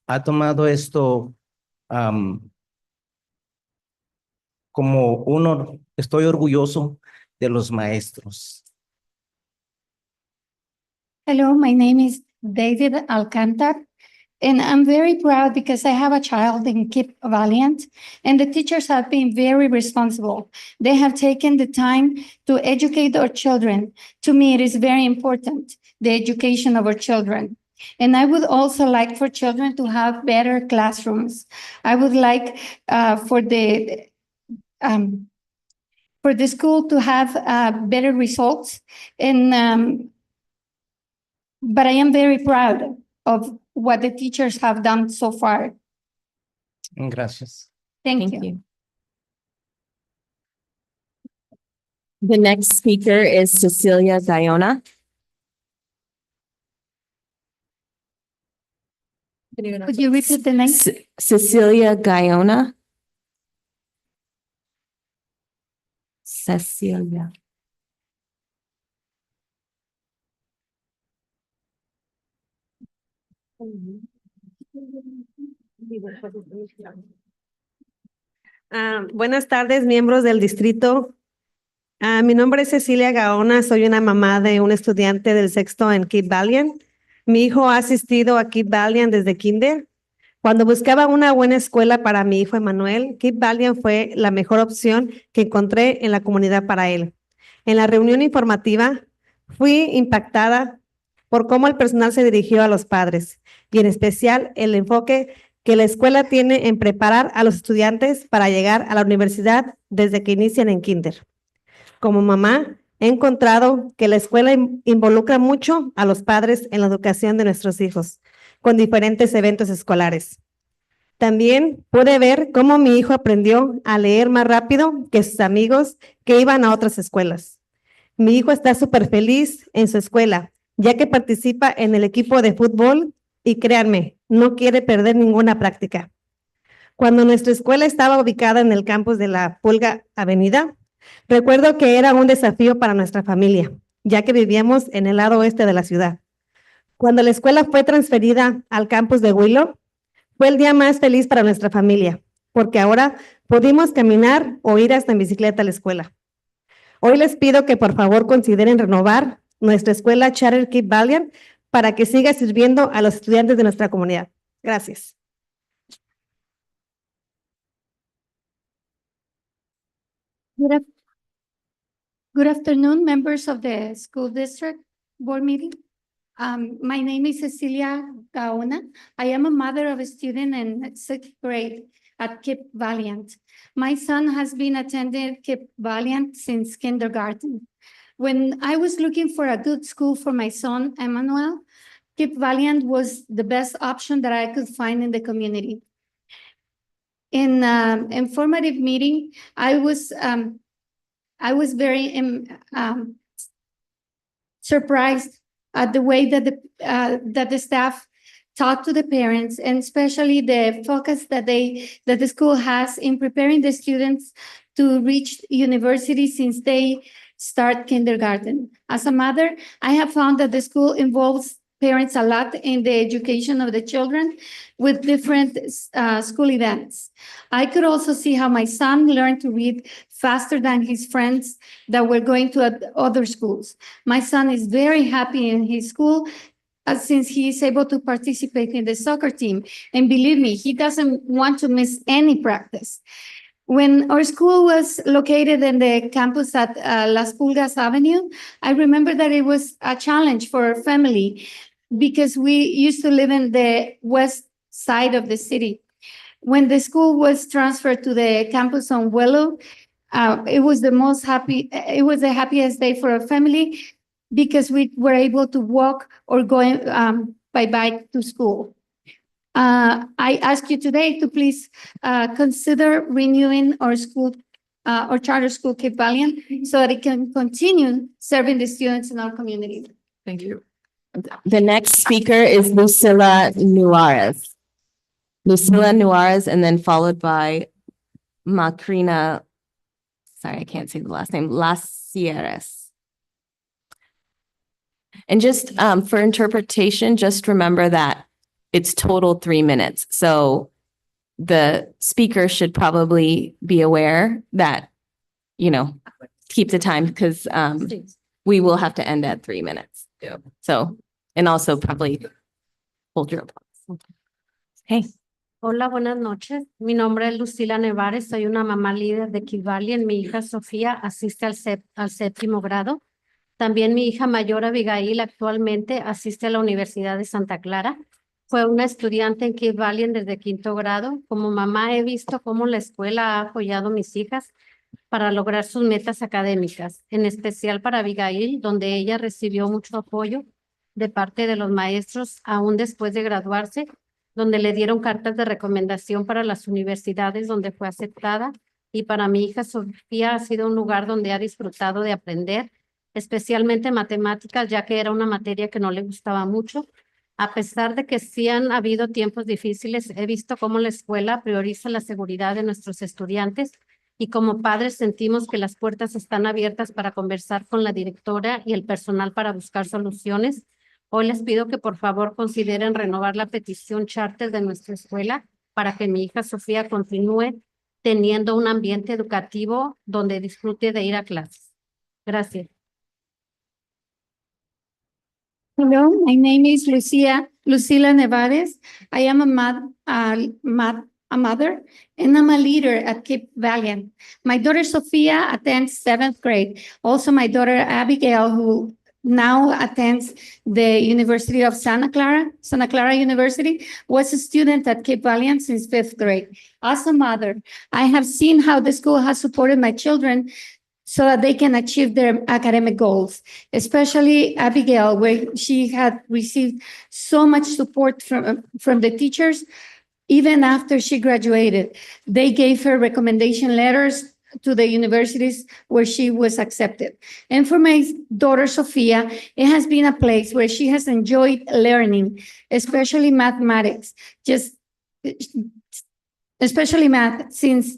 ha tomado esto como uno, estoy orgulloso de los maestros. Hello, my name is David Alcantar, and I'm very proud because I have a child in Keep Valiant, and the teachers have been very responsible. They have taken the time to educate our children. To me, it is very important, the education of our children. And I would also like for children to have better classrooms. I would like for the school to have better results. And but I am very proud of what the teachers have done so far. Gracias. Thank you. The next speaker is Cecilia Guyona. Could you repeat the name? Cecilia Guyona. Cecilia. Buenas tardes, miembros del distrito. Mi nombre es Cecilia Gaona, soy una mamá de un estudiante del sexto en Keep Valiant. Mi hijo ha asistido a Keep Valiant desde kinder. Cuando buscaba una buena escuela para mi hijo Emanuel, Keep Valiant fue la mejor opción que encontré en la comunidad para él. En la reunión informativa, fui impactada por cómo el personal se dirigió a los padres y en especial el enfoque que la escuela tiene en preparar a los estudiantes para llegar a la universidad desde que inician en kinder. Como mamá, he encontrado que la escuela involucra mucho a los padres en la educación de nuestros hijos, con diferentes eventos escolares. También pude ver cómo mi hijo aprendió a leer más rápido que sus amigos que iban a otras escuelas. Mi hijo está súper feliz en su escuela, ya que participa en el equipo de fútbol y créanme, no quiere perder ninguna práctica. Cuando nuestra escuela estaba ubicada en el campus de la Pulga Avenida, recuerdo que era un desafío para nuestra familia, ya que vivíamos en el lado oeste de la ciudad. Cuando la escuela fue transferida al campus de Willow, fue el día más feliz para nuestra familia, porque ahora pudimos caminar o ir hasta en bicicleta a la escuela. Hoy les pido que por favor consideren renovar nuestra escuela Charter Keep Valiant para que siga sirviendo a los estudiantes de nuestra comunidad. Gracias. Good afternoon, members of the school district board meeting. My name is Cecilia Gaona. I am a mother of a student in sixth grade at Keep Valiant. My son has been attending Keep Valiant since kindergarten. When I was looking for a good school for my son, Emmanuel, Keep Valiant was the best option that I could find in the community. In informative meeting, I was very surprised at the way that the staff talked to the parents, and especially the focus that the school has in preparing the students to reach university since they start kindergarten. As a mother, I have found that the school involves parents a lot in the education of the children with different school events. I could also see how my son learned to read faster than his friends that were going to other schools. My son is very happy in his school since he is able to participate in the soccer team. And believe me, he doesn't want to miss any practice. When our school was located in the campus at Las Pulgas Avenue, I remember that it was a challenge for our family because we used to live in the west side of the city. When the school was transferred to the campus on Willow, It was the happiest day for our family because we were able to walk or go by bike to school. I ask you today to please consider renewing our charter school Cape Valiant so that it can continue serving the students in our community. Thank you. The next speaker is Lucila Nuarez. Lucila Nuarez, and then followed by Macrina, sorry, I can't say the last name, Las Sierras. And just for interpretation, just remember that it's total 3 minutes. So the speaker should probably be aware that, keep the time because we will have to end at 3 minutes. Yeah. So, and also probably hold your applause. Hey. Hola, buenas noches. Mi nombre es Lucila Nevares, soy una mamá líder de Cape Valiant. Mi hija Sofía asiste al 7º grado. También mi hija mayor Abigail actualmente asiste a la Universidad de Santa Clara. Fue una estudiante en Cape Valiant desde 5º grado. Como mamá he visto cómo la escuela ha apoyado a mis hijas para lograr sus metas académicas, en especial para Abigail, donde ella recibió mucho apoyo de parte de los maestros aún después de graduarse, donde le dieron cartas de recomendación para las universidades donde fue aceptada, y para mi hija Sofía ha sido un lugar donde ha disfrutado de aprender, especialmente matemáticas, ya que era una materia que no le gustaba mucho. A pesar de que sí han habido tiempos difíciles, he visto cómo la escuela prioriza la seguridad de nuestros estudiantes y como padres sentimos que las puertas están abiertas para conversar con la directora y el personal para buscar soluciones. Hoy les pido que por favor consideren renovar la petición charter de nuestra escuela para que mi hija Sofía continúe teniendo un ambiente educativo donde disfrute de ir a clases. Gracias. Hello, my name is Lucila Nevares. I am a mother and I'm a leader at Cape Valiant. My daughter Sophia attends 7th grade. Also, my daughter Abigail, who now attends the University of Santa Clara University, was a student at Cape Valiant since 5th grade. As a mother, I have seen how the school has supported my children so that they can achieve their academic goals, especially Abigail, where she had received so much support from the teachers. Even after she graduated, they gave her recommendation letters to the universities where she was accepted. And for my daughter, Sophia, it has been a place where she has enjoyed learning, especially mathematics, especially math, since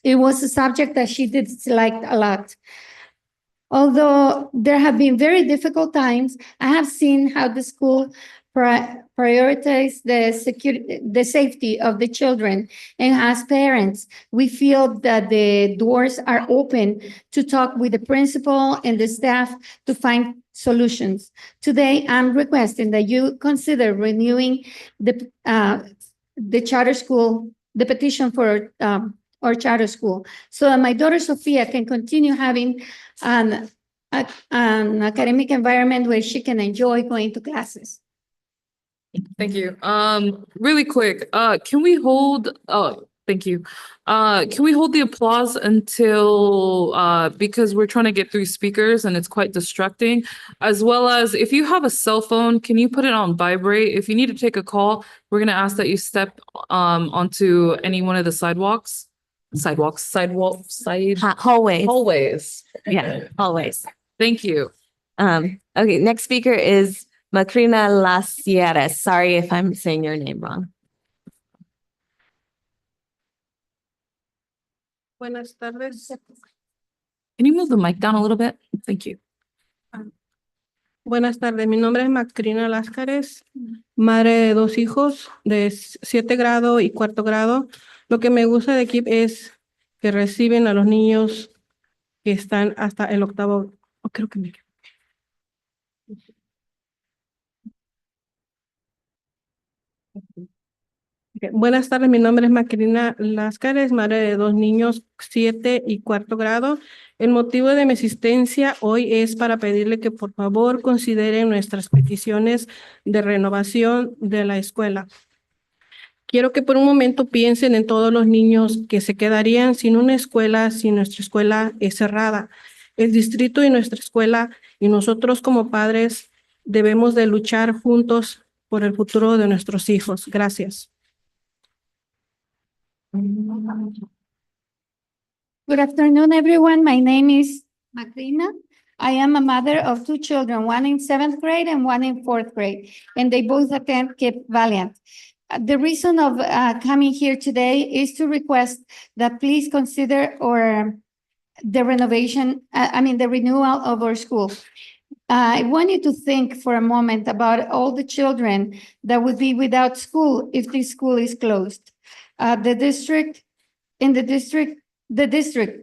it was a subject that she did like a lot. Although there have been very difficult times, I have seen how the school prioritize the safety of the children. And as parents, we feel that the doors are open to talk with the principal and the staff to find solutions. Today, I'm requesting that you consider renewing the charter school, the petition for our charter school, so that my daughter Sophia can continue having an academic environment where she can enjoy going to classes. Thank you. Really quick, can we hold, thank you. Can we hold the applause until, because we're trying to get through speakers and it's quite distracting, as well as if you have a cell phone, can you put it on vibrate? If you need to take a call, we're gonna ask that you step, onto any one of the hallways. Hallways. Yeah, hallways. Thank you. Okay, next speaker is Macrina Las Sierras. Sorry if I'm saying your name wrong. Buenas tardes. Can you move the mic down a little bit? Thank you. Buenas tardes, mi nombre es Macrina Láscares, madre de 2 hijos de 7 grado y 4º grado. Lo que me gusta de aquí es que reciben a los niños que están hasta el 8º, creo que me Buenas tardes, mi nombre es Macrina Láscares, madre de 2 niños, 7 y 4º grado. El motivo de mi asistencia hoy es para pedirle que por favor consideren nuestras peticiones de renovación de la escuela. Quiero que por un momento piensen en todos los niños que se quedarían sin una escuela si nuestra escuela es cerrada. El distrito y nuestra escuela y nosotros como padres debemos de luchar juntos por el futuro de nuestros hijos. Gracias. Good afternoon, everyone. My name is Macrina. I am a mother of two children, one in 7th grade and one in 4th grade, and they both attend Cape Valiant. The reason of coming here today is to request that please consider the renovation, the renewal of our school. I want you to think for a moment about all the children that would be without school if this school is closed. The district,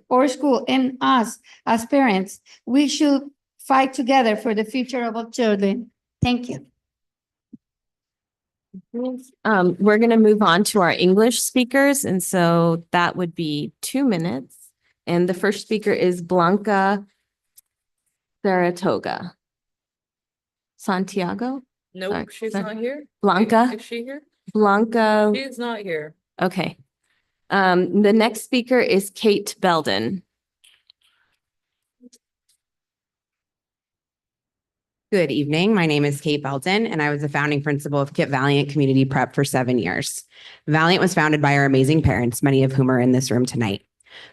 or school, and us as parents, we should fight together for the future of our children. Thank you. We're going to move on to our English speakers, and so that would be 2 minutes. And the first speaker is Blanca Saratoga. Santiago? Nope, Sorry, she's sorry. not here. Blanca? Is she here? Blanca. She is not here. Okay. The next speaker is Kate Belden. Good evening. My name is Kate Belton, and I was the founding principal of Kip Valiant Community Prep for 7 years. Valiant was founded by our amazing parents, many of whom are in this room tonight.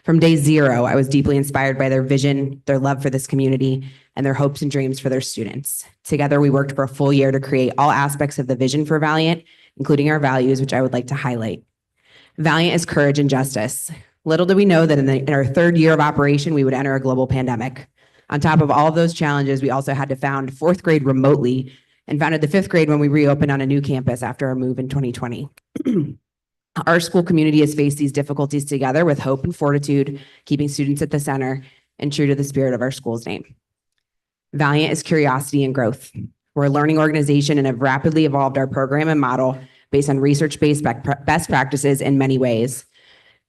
From day zero, I was deeply inspired by their vision, their love for this community, and their hopes and dreams for their students. Together, we worked for a full year to create all aspects of the vision for Valiant, including our values, which I would like to highlight. Valiant is courage and justice. Little did we know that in our 3rd year of operation, we would enter a global pandemic. On top of all of those challenges, we also had to found 4th grade remotely and founded the 5th grade when we reopened on a new campus after our move in 2020. Our school community has faced these difficulties together with hope and fortitude, keeping students at the center and true to the spirit of our school's name. Valiant is curiosity and growth. We're a learning organization and have rapidly evolved our program and model based on research-based best practices in many ways.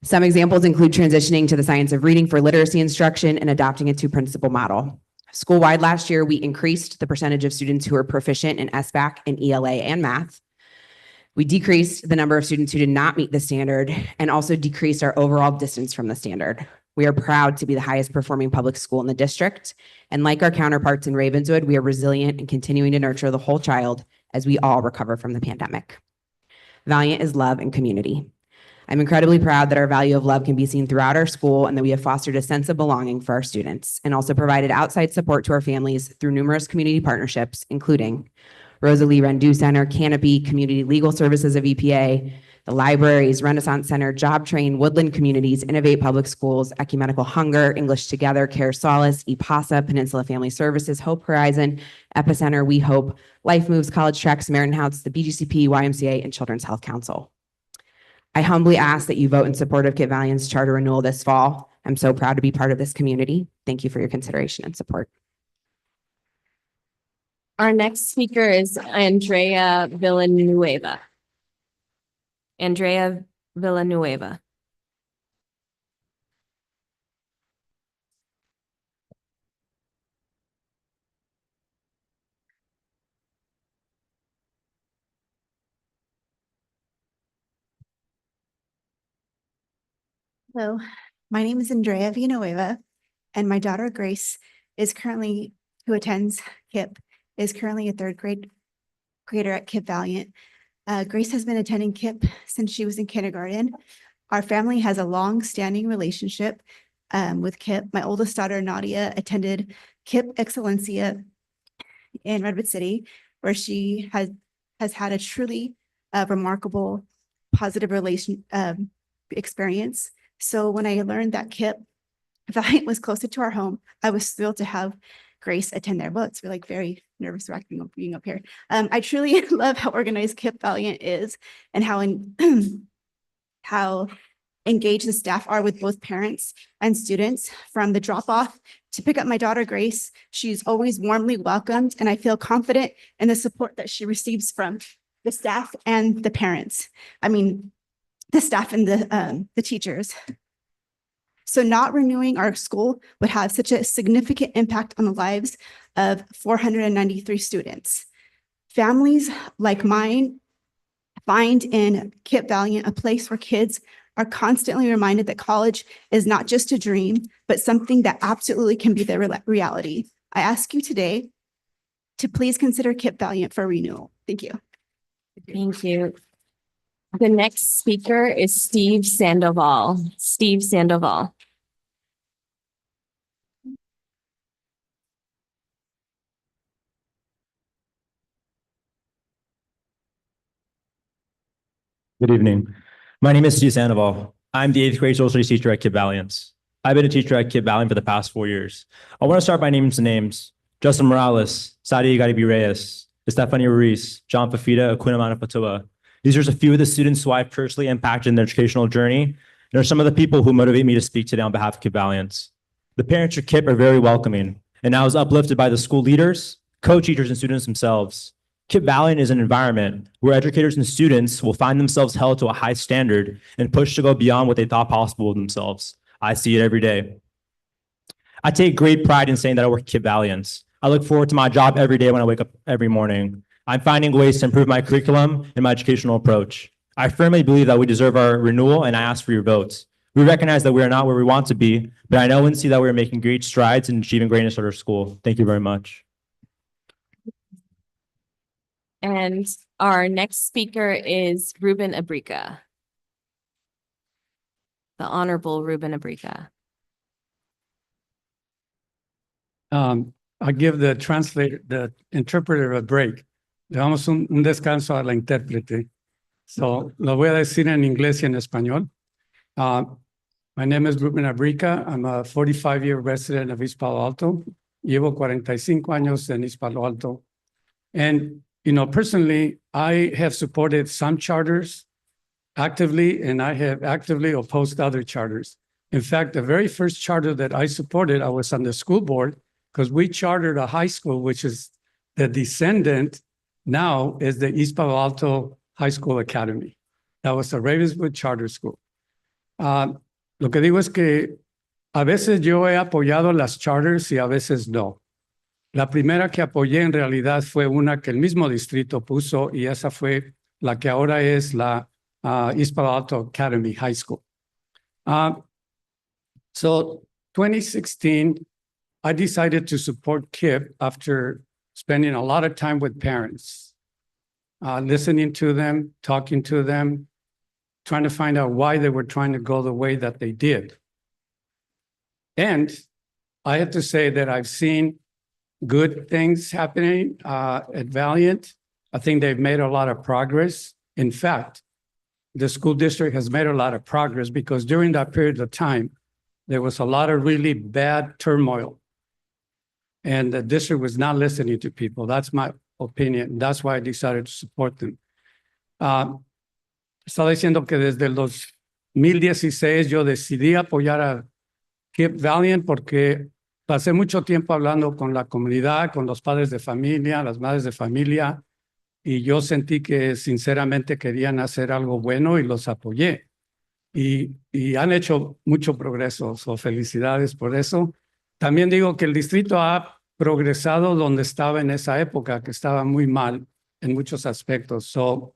Some examples include transitioning to the science of reading for literacy instruction and adopting a two-principal model. School-wide last year, we increased the percentage of students who are proficient in SBAC and ELA and math. We decreased the number of students who did not meet the standard and also decreased our overall distance from the standard. We are proud to be the highest performing public school in the district. And like our counterparts in Ravenswood, we are resilient and continuing to nurture the whole child as we all recover from the pandemic. Valiant is love and community. I'm incredibly proud that our value of love can be seen throughout our school and that we have fostered a sense of belonging for our students and also provided outside support to our families through numerous community partnerships, including Rosalie Rendu Center, Canopy, Community Legal Services of EPA, the libraries, Renaissance Center, Job Train, Woodland Communities, Innovate Public Schools, Ecumenical Hunger, English Together, Care Solace, EPASA, Peninsula Family Services, Hope Horizon, Epicenter, We Hope, Life Moves, College Track, Samaritan House, the BGCP, YMCA, and Children's Health Council. I humbly ask that you vote in support of Kip Valiant's charter renewal this fall. I'm so proud to be part of this community. Thank you for your consideration and support. Our next speaker is Andrea Villanueva. Andrea Villanueva. Hello, my name is Andrea Villanueva, and my daughter Grace who attends KIP, is currently a 3rd grader at KIP Valiant. Grace has been attending KIP since she was in kindergarten. Our family has a long-standing relationship with KIP. My oldest daughter, Nadia, attended KIP Excellencia in Redwood City, where she has had a truly remarkable, positive experience. So when I learned that KIP Valiant was closer to our home, I was thrilled to have Grace attend there. Well, it's really very nervous being up here. I truly love how organized KIP Valiant is and how engaged the staff are with both parents and students. From the drop-off to pick up my daughter Grace, she's always warmly welcomed, and I feel confident in the support that she receives from the staff and the parents. The staff and the teachers. So not renewing our school would have such a significant impact on the lives of 493 students. Families like mine find in Kip Valiant a place where kids are constantly reminded that college is not just a dream, but something that absolutely can be their reality. I ask you today to please consider Kip Valiant for renewal. Thank you. Thank you. The next speaker is Steve Sandoval. Steve Sandoval. Good evening. My name is Steve Sandoval. I'm the 8th grade social studies teacher at Kip Valiant. I've been a teacher at Kip Valiant for the past 4 years. I want to start by naming some names. Justin Morales, Sadia Garibi Reyes, Estefania Ruiz, John Fafita, Aquina Manafatua. These are just a few of the students who I've personally impacted in their educational journey and are some of the people who motivate me to speak today on behalf of Kip Valiant. The parents of Kip are very welcoming, and I was uplifted by the school leaders, co-teachers, and students themselves. Kip Valiant is an environment where educators and students will find themselves held to a high standard and pushed to go beyond what they thought possible of themselves. I see it every day. I take great pride in saying that I work at Kip Valiant. I look forward to my job every day when I wake up every morning. I'm finding ways to improve my curriculum and my educational approach. I firmly believe that we deserve our renewal, and I ask for your votes. We recognize that we are not where we want to be, but I know and see that we are making great strides in achieving greatness at our school. Thank you very much. And our next speaker is Ruben Abrica. The Honorable Ruben Abrica. I give the translator, the interpreter a break. Le damos un descanso a la intérprete. So, lo voy a decir en inglés y en español. My name is Ruben Abrica. I'm a 45-year resident of East Palo Alto. Llevo 45 años en East Palo Alto. And personally, I have supported some charters actively, and I have actively opposed other charters. In fact, the very first charter that I supported, I was on the school board because we chartered a high school, which is the descendant now is the East Palo Alto High School Academy. That was a Ravenswood charter school. Lo que digo es que a veces yo he apoyado las charters y a veces no. La primera que apoyé en realidad fue una que el mismo distrito puso y esa fue la que ahora es la East Palo Alto Academy High School. So 2016, I decided to support KIPP after spending a lot of time with parents, listening to them, talking to them, trying to find out why they were trying to go the way that they did. And I have to say that I've seen good things happening at Valiant. I think they've made a lot of progress. In fact, the school district has made a lot of progress because during that period of time, there was a lot of really bad turmoil. And the district was not listening to people. That's my opinion. That's why I decided to support them. Estaba diciendo que desde el 2016 yo decidí apoyar a Kip Valiant porque pasé mucho tiempo hablando con la comunidad, con los padres de familia, las madres de familia, y yo sentí que sinceramente querían hacer algo bueno y los apoyé. Y han hecho mucho progreso, so felicidades por eso. También digo que el distrito ha progresado donde estaba en esa época, que estaba muy mal en muchos aspectos. So,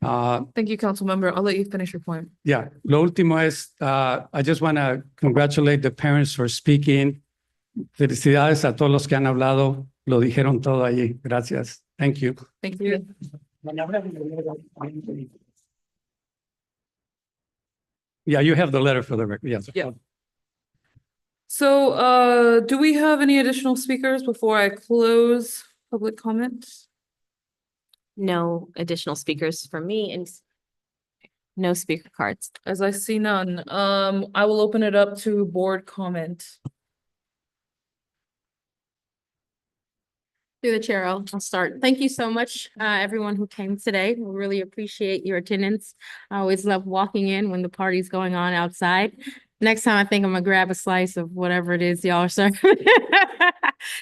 Thank you, council member. I'll let you finish your point. yeah, lo último es, I just want to congratulate the parents for speaking. Felicidades a todos los que han hablado. Lo dijeron todo allí. Gracias. Thank you. Thank you. Yeah, you have the letter for the record. Yes. Yeah. So, do we have any additional speakers before I close public comment? No additional speakers for me and no speaker cards. As I see none, I will open it up to board comment. Through the chair, I'll start. Thank you so much, everyone who came today. We really appreciate your attendance. I always love walking in when the party's going on outside. Next time, I think I'm gonna grab a slice of whatever it is y'all are serving.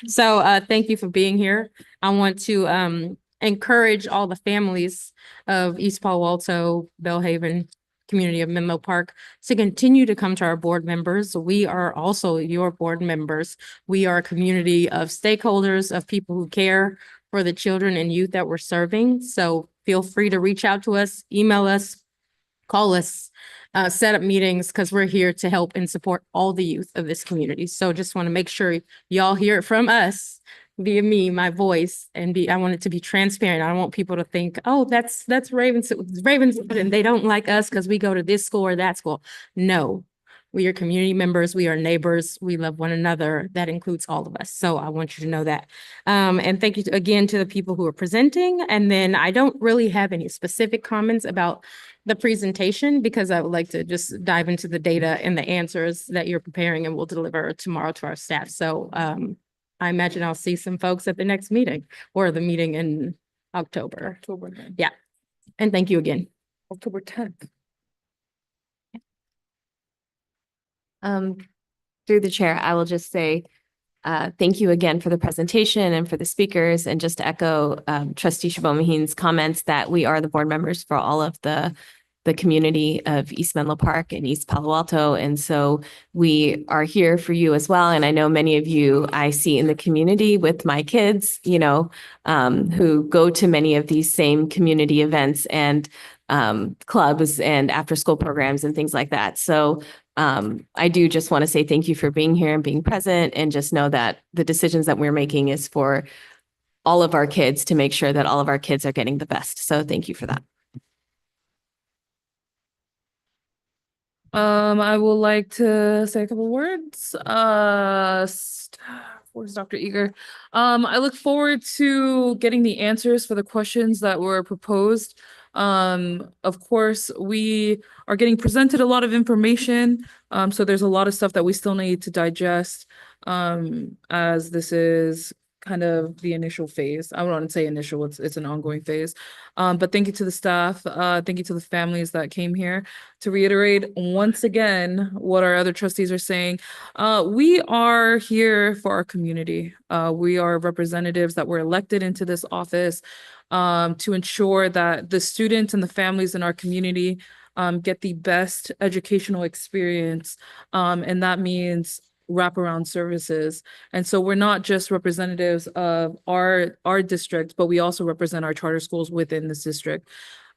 So thank you for being here. I want to encourage all the families of East Palo Alto, Bellhaven, community of Menlo Park to continue to come to our board members. We are also your board members. We are a community of stakeholders, of people who care for the children and youth that we're serving. So feel free to reach out to us, email us, call us, set up meetings, because we're here to help and support all the youth of this community. So just want to make sure y'all hear it from us via me, my voice, and I want it to be transparent. I don't want people to think, oh, that's Ravenswood, and they don't like us because we go to this school or that school. No, we are community members. We are neighbors. We love one another. That includes all of us. So I want you to know that. And thank you again to the people who are presenting. And then I don't really have any specific comments about the presentation because I would like to just dive into the data and the answers that you're preparing and we'll deliver tomorrow to our staff. So I imagine I'll see some folks at the next meeting or the meeting in October. October 9th. Yeah. And thank you again. October 10th. Through the chair, I will just say, thank you again for the presentation and for the speakers, and just to echo Trustee Chabot-Maheen's comments that we are the board members for all of the community of East Menlo Park and East Palo Alto. And so we are here for you as well. And I know many of you I see in the community with my kids, you know, who go to many of these same community events and clubs and after school programs and things like that. So I do just want to say thank you for being here and being present, and just know that the decisions that we're making is for all of our kids, to make sure that all of our kids are getting the best. So thank you for that. I would like to say a couple words. Where's Dr. Eager? I look forward to getting the answers for the questions that were proposed. Of course, we are getting presented a lot of information. So there's a lot of stuff that we still need to digest, as this is kind of the initial phase. I don't want to say initial, it's an ongoing phase. But thank you to the staff, thank you to the families that came here. To reiterate once again what our other trustees are saying, we are here for our community. We are representatives that were elected into this office to ensure that the students and the families in our community get the best educational experience. And that means wraparound services. And so we're not just representatives of our district, but we also represent our charter schools within this district.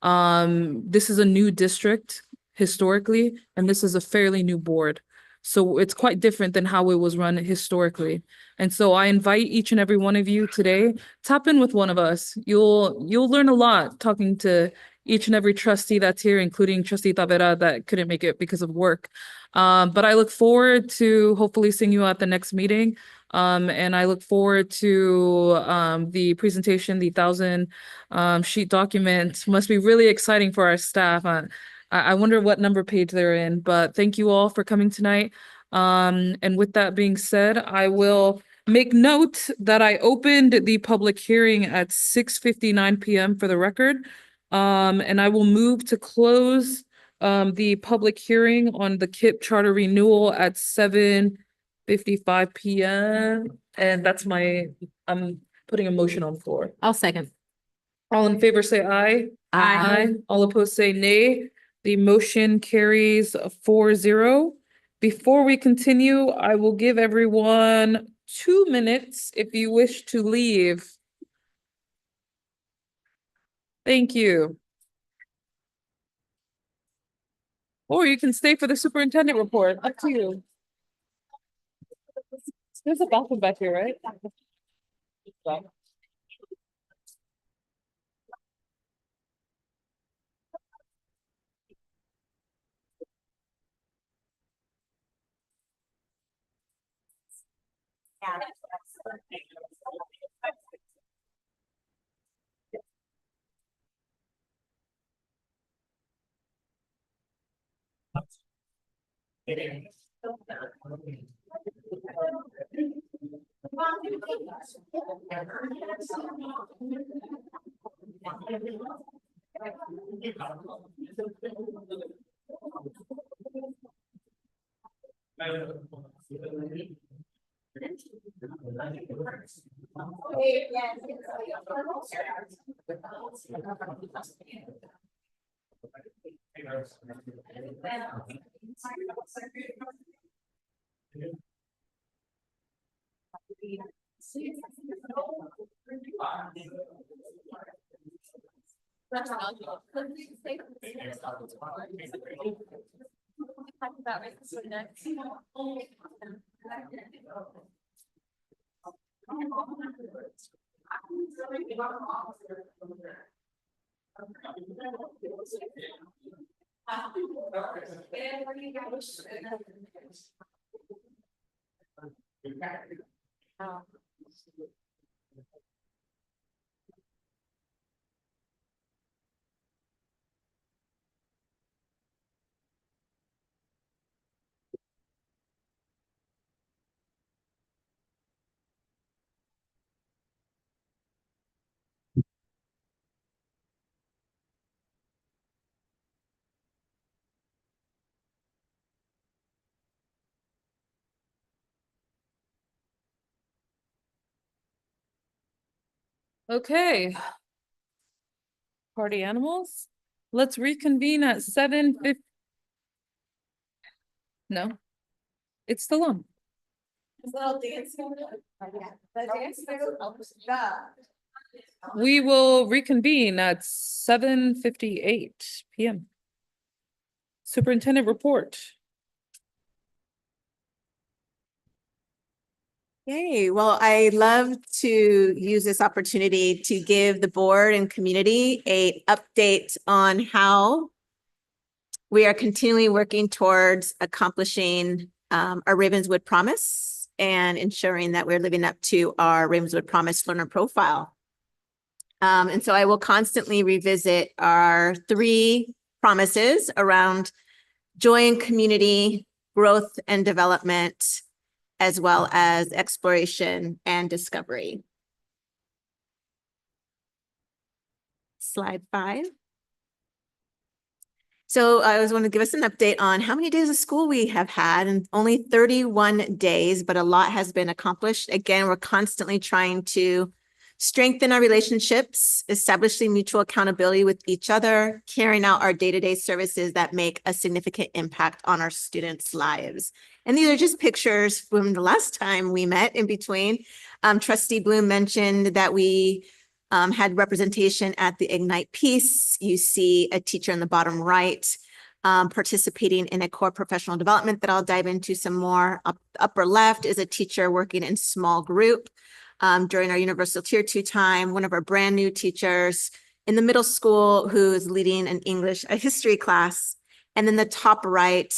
This is a new district historically, and this is a fairly new board. So it's quite different than how it was run historically. And so I invite each and every one of you today, tap in with one of us. You'll learn a lot talking to each and every trustee that's here, including Trustee Tavera that couldn't make it because of work. But I look forward to hopefully seeing you at the next meeting. And I look forward to the presentation, the 1,000 sheet document. Must be really exciting for our staff. I wonder what number page they're in, but thank you all for coming tonight. And with that being said, I will make note that I opened the public hearing at 6:59 p.m. for the record. And I will move to close the public hearing on the KIPP charter renewal at 7:55 p.m. And that's I'm putting a motion on the floor. I'll second. All in favor, say aye. Aye. All opposed, say nay. The motion carries 4-0. Before we continue, I will give everyone 2 minutes if you wish to leave. Thank you. Or you can stay for the superintendent report. Up to you. There's a bathroom back here, right? Okay. Party animals. Let's reconvene at 7:50. No, it's still on. We will reconvene at 7:58 PM. Superintendent report. Yay. Well, I love to use this opportunity to give the board and community an update on how we are continually working towards accomplishing our Ravenswood promise and ensuring that we're living up to our Ravenswood promise learner profile. And so I will constantly revisit our 3 promises around joy and community, growth and development, as well as exploration and discovery. Slide 5. So I was want to give us an update on how many days of school we have had, and only 31 days, but a lot has been accomplished. Again, we're constantly trying to strengthen our relationships, establishing mutual accountability with each other, carrying out our day-to-day services that make a significant impact on our students' lives. And these are just pictures from the last time we met in between. Trustee Bloom mentioned that we had representation at the Ignite piece. You see a teacher in the bottom right participating in a core professional development that I'll dive into some more. Upper left is a teacher working in small group during our Universal Tier 2 time. One of our brand new teachers in the middle school who is leading an English, a history class. And then the top right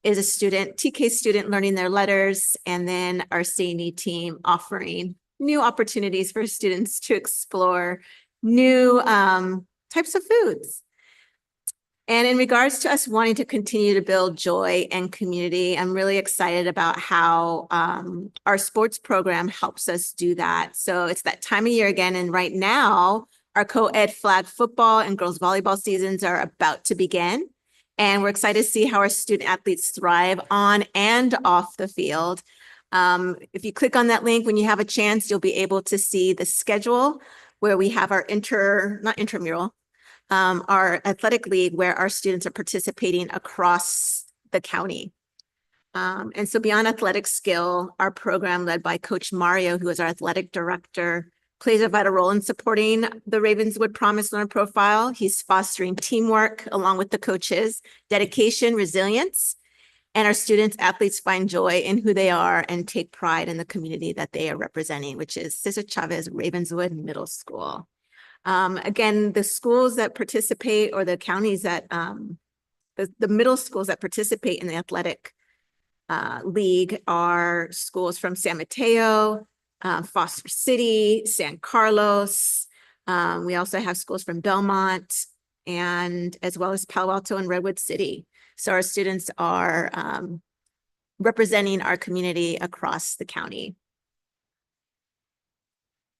is a student, TK student learning their letters, and then our C&E team offering new opportunities for students to explore new types of foods. And in regards to us wanting to continue to build joy and community, I'm really excited about how our sports program helps us do that. So it's that time of year again, and right now, our co-ed flag football and girls volleyball seasons are about to begin. And we're excited to see how our student athletes thrive on and off the field. If you click on that link when you have a chance, you'll be able to see the schedule where we have our our athletic league where our students are participating across the county. And so beyond athletic skill, our program led by Coach Mario, who is our athletic director, plays a vital role in supporting the Ravenswood Promise Learner Profile. He's fostering teamwork along with the coaches, dedication, resilience, and our students, athletes find joy in who they are and take pride in the community that they are representing, which is Cesar Chavez Ravenswood Middle School. Again, the schools that participate, or the counties that, the middle schools that participate in the athletic league are schools from San Mateo, Foster City, San Carlos. We also have schools from Belmont, and as well as Palo Alto and Redwood City. So our students are representing our community across the county.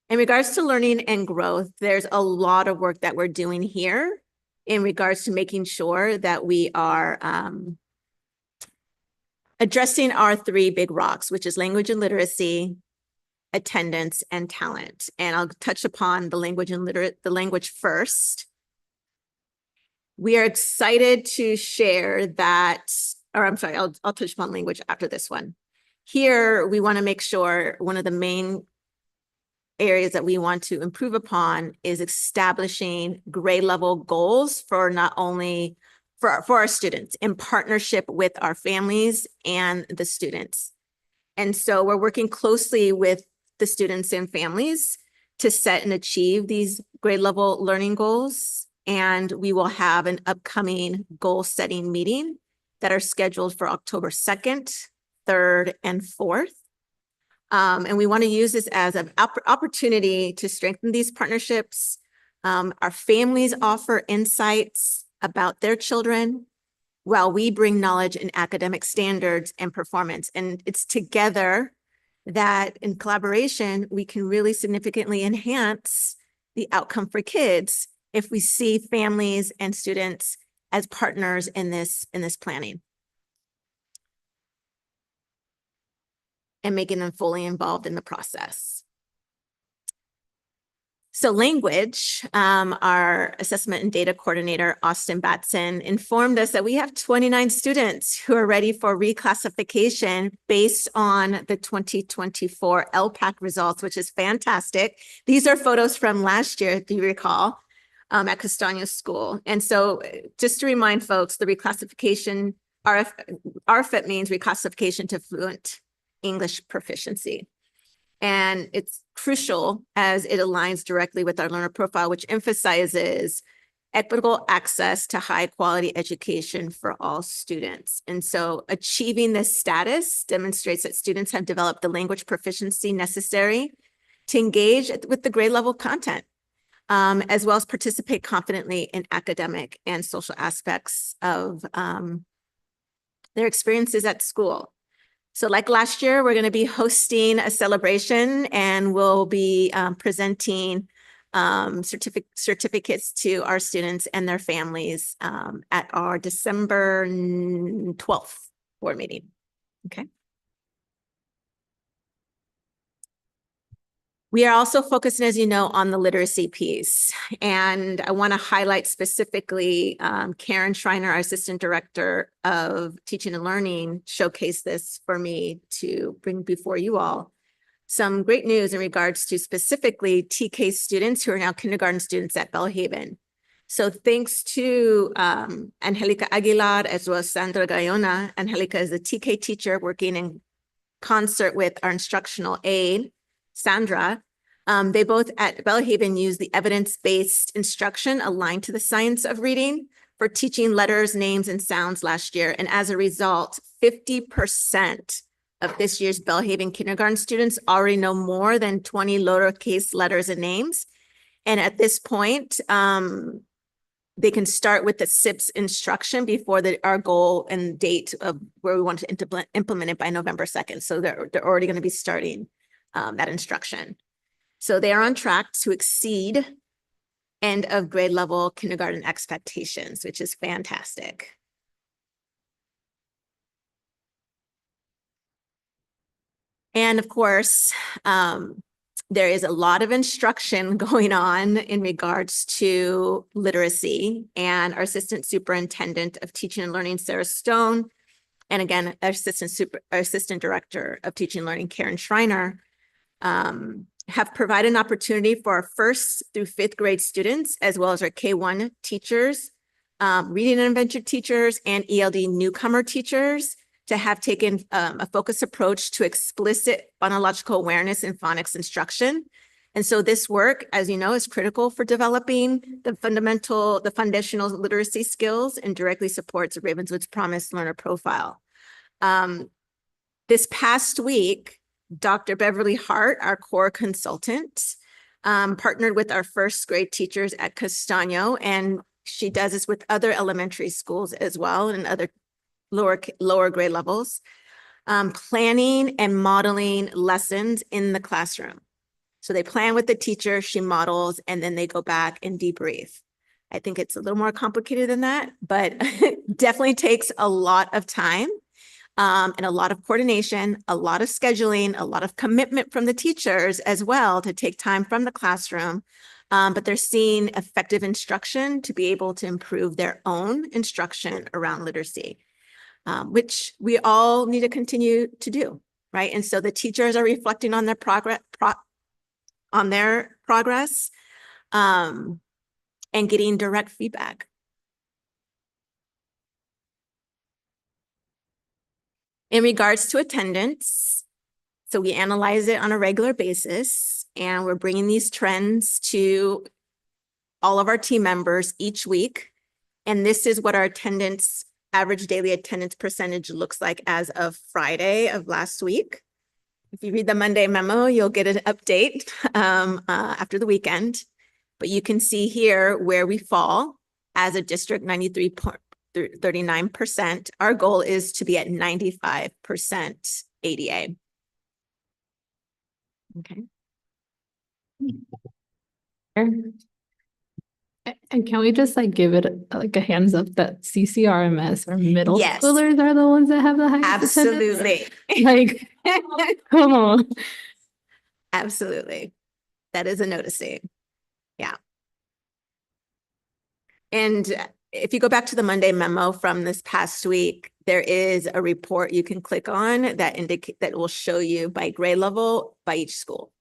In regards to learning and growth, there's a lot of work that we're doing here in regards to making sure that we are addressing our 3 big rocks, which is language and literacy, attendance, and talent. And I'll touch upon the language first. We are excited to share that, or I'm sorry, I'll touch upon language after this one. Here, we want to make sure one of the main areas that we want to improve upon is establishing grade level goals for not only for our students in partnership with our families and the students. And so we're working closely with the students and families to set and achieve these grade level learning goals. And we will have an upcoming goal setting meeting that are scheduled for October 2nd, 3rd, and 4th. And we want to use this as an opportunity to strengthen these partnerships. Our families offer insights about their children while we bring knowledge in academic standards and performance. And it's together that in collaboration, we can really significantly enhance the outcome for kids if we see families and students as partners in this planning. And making them fully involved in the process. So language, our assessment and data coordinator, Austin Batson, informed us that we have 29 students who are ready for reclassification based on the 2024 LPAC results, which is fantastic. These are photos from last year, if you recall, at Castaño School. And so just to remind folks, the reclassification, RFIT means reclassification to fluent English proficiency. And it's crucial as it aligns directly with our learner profile, which emphasizes equitable access to high quality education for all students. And so achieving this status demonstrates that students have developed the language proficiency necessary to engage with the grade level content, as well as participate confidently in academic and social aspects of their experiences at school. So like last year, we're going to be hosting a celebration and we'll be presenting certificates to our students and their families at our December 12th board meeting. Okay. We are also focusing, as you know, on the literacy piece. And I want to highlight specifically Karen Schreiner, our Assistant Director of Teaching and Learning, showcased this for me to bring before you all. Some great news in regards to specifically TK students who are now kindergarten students at Belhaven. So thanks to Angelica Aguilar as well as Sandra Gayona. Angelica is a TK teacher working in concert with our instructional aide, Sandra. They both at Belhaven use the evidence-based instruction aligned to the science of reading for teaching letters, names, and sounds last year. And as a result, 50% of this year's Belhaven kindergarten students already know more than 20 lowercase letters and names. And at this point, they can start with the SIPS instruction before our goal and date of where we want to implement it by November 2nd. So they're already going to be starting that instruction. So they are on track to exceed end of grade level kindergarten expectations, which is fantastic. And of course, there is a lot of instruction going on in regards to literacy, and our Assistant Superintendent of Teaching and Learning, Sarah Stone, and again, our Assistant Director of Teaching and Learning, Karen Schreiner, have provided an opportunity for our 1st through 5th grade students, as well as our K-1 teachers, reading intervention teachers, and ELD newcomer teachers to have taken a focused approach to explicit phonological awareness in phonics instruction. And so this work, as you know, is critical for developing the foundational literacy skills and directly supports Ravenswood's Promise Learner Profile. This past week, Dr. Beverly Hart, our core consultant, partnered with our 1st grade teachers at Castaño, and she does this with other elementary schools as well and other lower grade levels, planning and modeling lessons in the classroom. So they plan with the teacher, she models, and then they go back and debrief. I think it's a little more complicated than that, but definitely takes a lot of time. And a lot of coordination, a lot of scheduling, a lot of commitment from the teachers as well to take time from the classroom. But they're seeing effective instruction to be able to improve their own instruction around literacy, which we all need to continue to do, right? And so the teachers are reflecting on their progress on their progress, and getting direct feedback. In regards to attendance, so we analyze it on a regular basis, and we're bringing these trends to all of our team members each week. And this is what our average daily attendance percentage looks like as of Friday of last week. If you read the Monday memo, you'll get an update after the weekend. But you can see here where we fall as a district, 93.39%. Our goal is to be at 95% ADA. Okay. And can we just like give it like a hands up that CCRMS or middle Yes. schoolers are the ones that have the highest attendance? Absolutely. Like, come on. Absolutely. That is a noticing. Yeah. And if you go back to the Monday memo from this past week, there is a report you can click on that will show you by grade level by each school.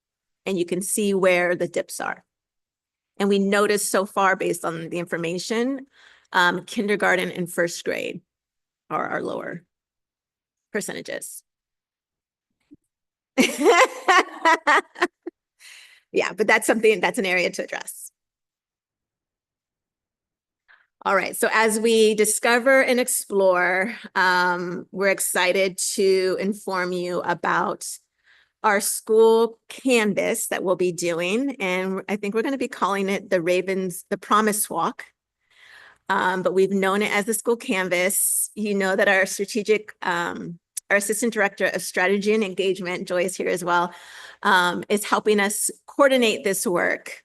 And you can see where the dips are. And we noticed so far, based on the information, kindergarten and first grade are our lower percentages. Yeah, but that's an area to address. All right, so as we discover and explore, we're excited to inform you about our school canvas that we'll be doing. And I think we're going to be calling it the Promise Walk. But we've known it as the school canvas. You know that our our Assistant Director of Strategy and Engagement, Joy is here as well, is helping us coordinate this work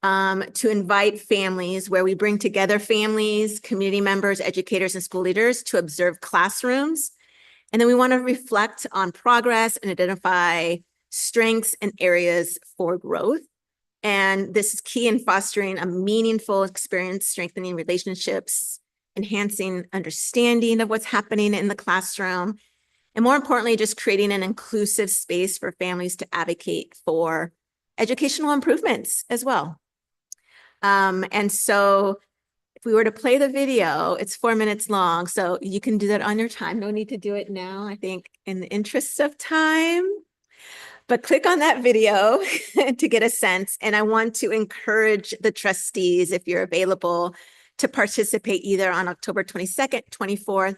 to invite families, where we bring together families, community members, educators, and school leaders to observe classrooms. And then we want to reflect on progress and identify strengths and areas for growth. And this is key in fostering a meaningful experience, strengthening relationships, enhancing understanding of what's happening in the classroom, and more importantly, just creating an inclusive space for families to advocate for educational improvements as well. And so if we were to play the video, it's 4 minutes long, so you can do that on your time. No need to do it now, I think, in the interest of time. But click on that video to get a sense. And I want to encourage the trustees, if you're available, to participate either on October 22nd, 24th,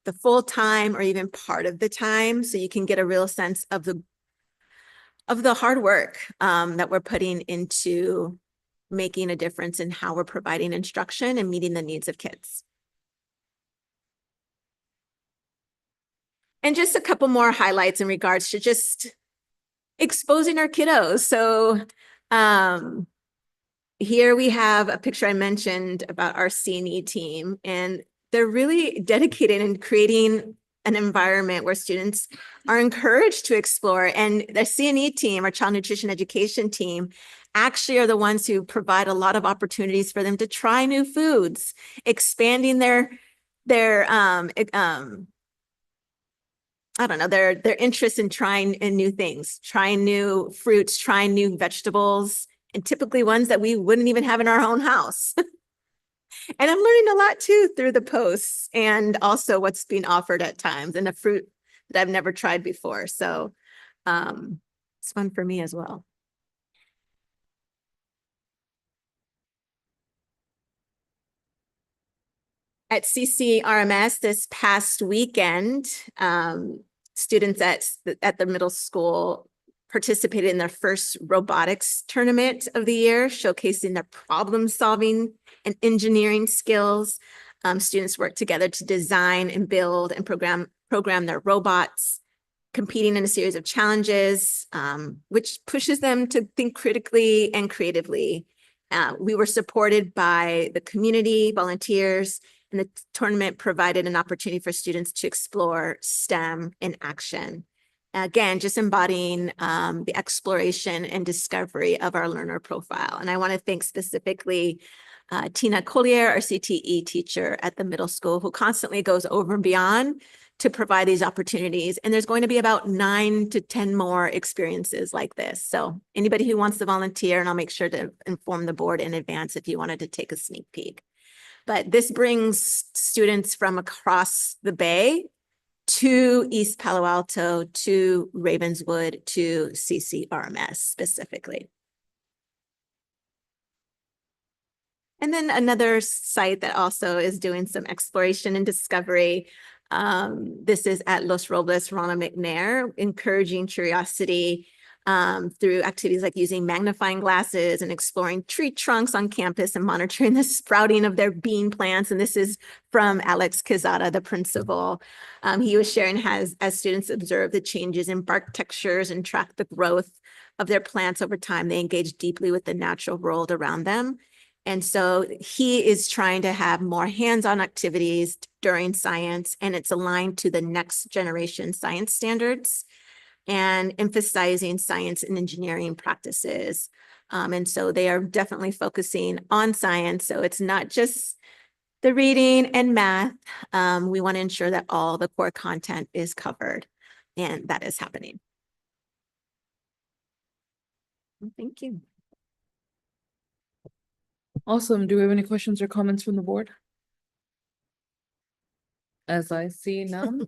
the full time, or even part of the time, so you can get a real sense of the hard work that we're putting into making a difference in how we're providing instruction and meeting the needs of kids. And just a couple more highlights in regards to just exposing our kiddos. So here we have a picture I mentioned about our C&E team, and they're really dedicated in creating an environment where students are encouraged to explore. And the C&E team, our child nutrition education team, actually are the ones who provide a lot of opportunities for them to try new foods, expanding their interest in trying new things, trying new fruits, trying new vegetables, and typically ones that we wouldn't even have in our own house. And I'm learning a lot too through the posts, and also what's being offered at times, and a fruit that I've never tried before. So it's fun for me as well. At CCRMS this past weekend, students at the middle school participated in their first robotics tournament of the year, showcasing their problem-solving and engineering skills. Students worked together to design and build and program their robots, competing in a series of challenges, which pushes them to think critically and creatively. We were supported by the community, volunteers, and the tournament provided an opportunity for students to explore STEM in action. Again, just embodying the exploration and discovery of our learner profile. And I want to thank specifically Tina Collier, our CTE teacher at the middle school, who constantly goes over and beyond to provide these opportunities. And there's going to be about 9 to 10 more experiences like this. So anybody who wants to volunteer, and I'll make sure to inform the board in advance if you wanted to take a sneak peek. But this brings students from across the Bay to East Palo Alto, to Ravenswood, to CCRMS specifically. And then another site that also is doing some exploration and discovery. This is at Los Robles, Ronald McNair, encouraging curiosity through activities like using magnifying glasses and exploring tree trunks on campus and monitoring the sprouting of their bean plants. And this is from Alex Quezada, the principal. He was sharing as students observe the changes in bark textures and track the growth of their plants over time, they engage deeply with the natural world around them. And so he is trying to have more hands-on activities during science, and it's aligned to the next generation science standards and emphasizing science and engineering practices. And so they are definitely focusing on science. So it's not just the reading and math. We want to ensure that all the core content is covered, and that is happening. Thank you. Awesome. Do we have any questions or comments from the board? As I see none,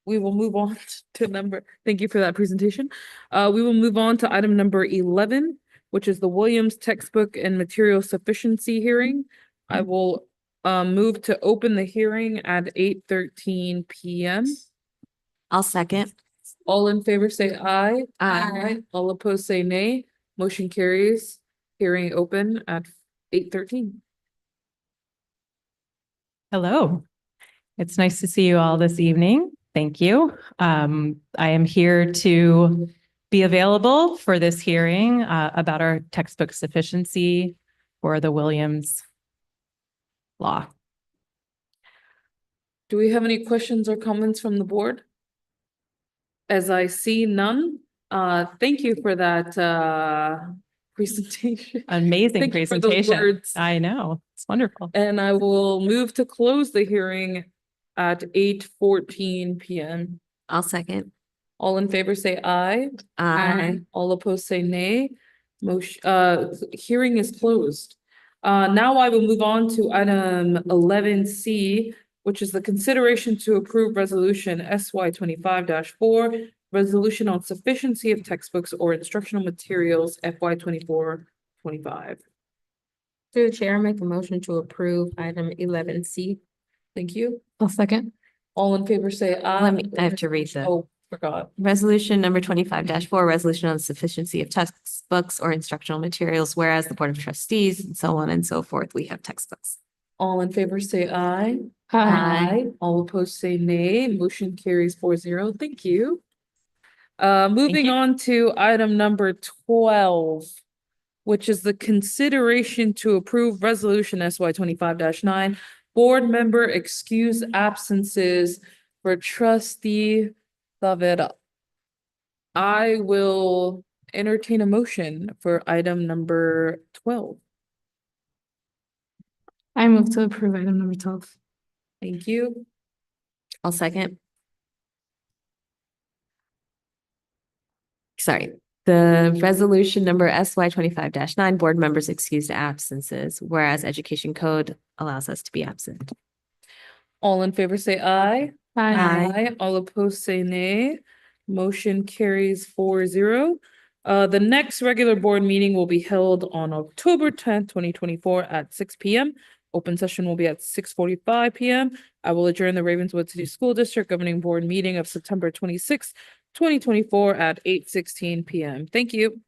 we will move on to thank you for that presentation. We will move on to item number 11, which is the Williams textbook and material sufficiency hearing. I will move to open the hearing at 8:13 p.m. I'll second. All in favor say aye. Aye. All opposed say nay. Motion carries. Hearing open at 8:13. Hello. It's nice to see you all this evening. Thank you. I am here to be available for this hearing about our textbook sufficiency for the Williams law. Do we have any questions or comments from the board? As I see none, thank you for that presentation. Amazing Thank you for those presentation. words. I know. It's wonderful. And I will move to close the hearing at 8:14 p.m. I'll second. All in favor say aye. Aye. All opposed say nay. Motion, hearing is closed. Now I will move on to item 11C, which is the consideration to approve resolution SY 25-4, resolution on sufficiency of textbooks or instructional materials FY 24-25. Through the chair, I make a motion to approve item 11C. Thank you. I'll second. All in favor say aye. I have to read the Oh, forgot. resolution number 25-4, resolution on sufficiency of textbooks or instructional materials, whereas the Board of Trustees and so on and so forth, we have textbooks. All in favor say aye. Aye. All opposed say nay. Motion carries 4-0. Thank you. Moving on to item number 12, which is the consideration to approve resolution SY 25-9, board member excuse absences for trustee Tavera. I will entertain a motion for item number 12. I move to approve item number 12. Thank you. I'll second. Sorry, the resolution number SY 25-9, board members excused absences, whereas education code allows us to be absent. All in favor say aye. Aye. All opposed say nay. Motion carries 4-0. The next regular board meeting will be held on October 10th, 2024 at 6 p.m. Open session will be at 6:45 p.m. I will adjourn the Ravenswood City School District Governing Board meeting of September 26th, 2024 at 8:16 p.m. Thank you.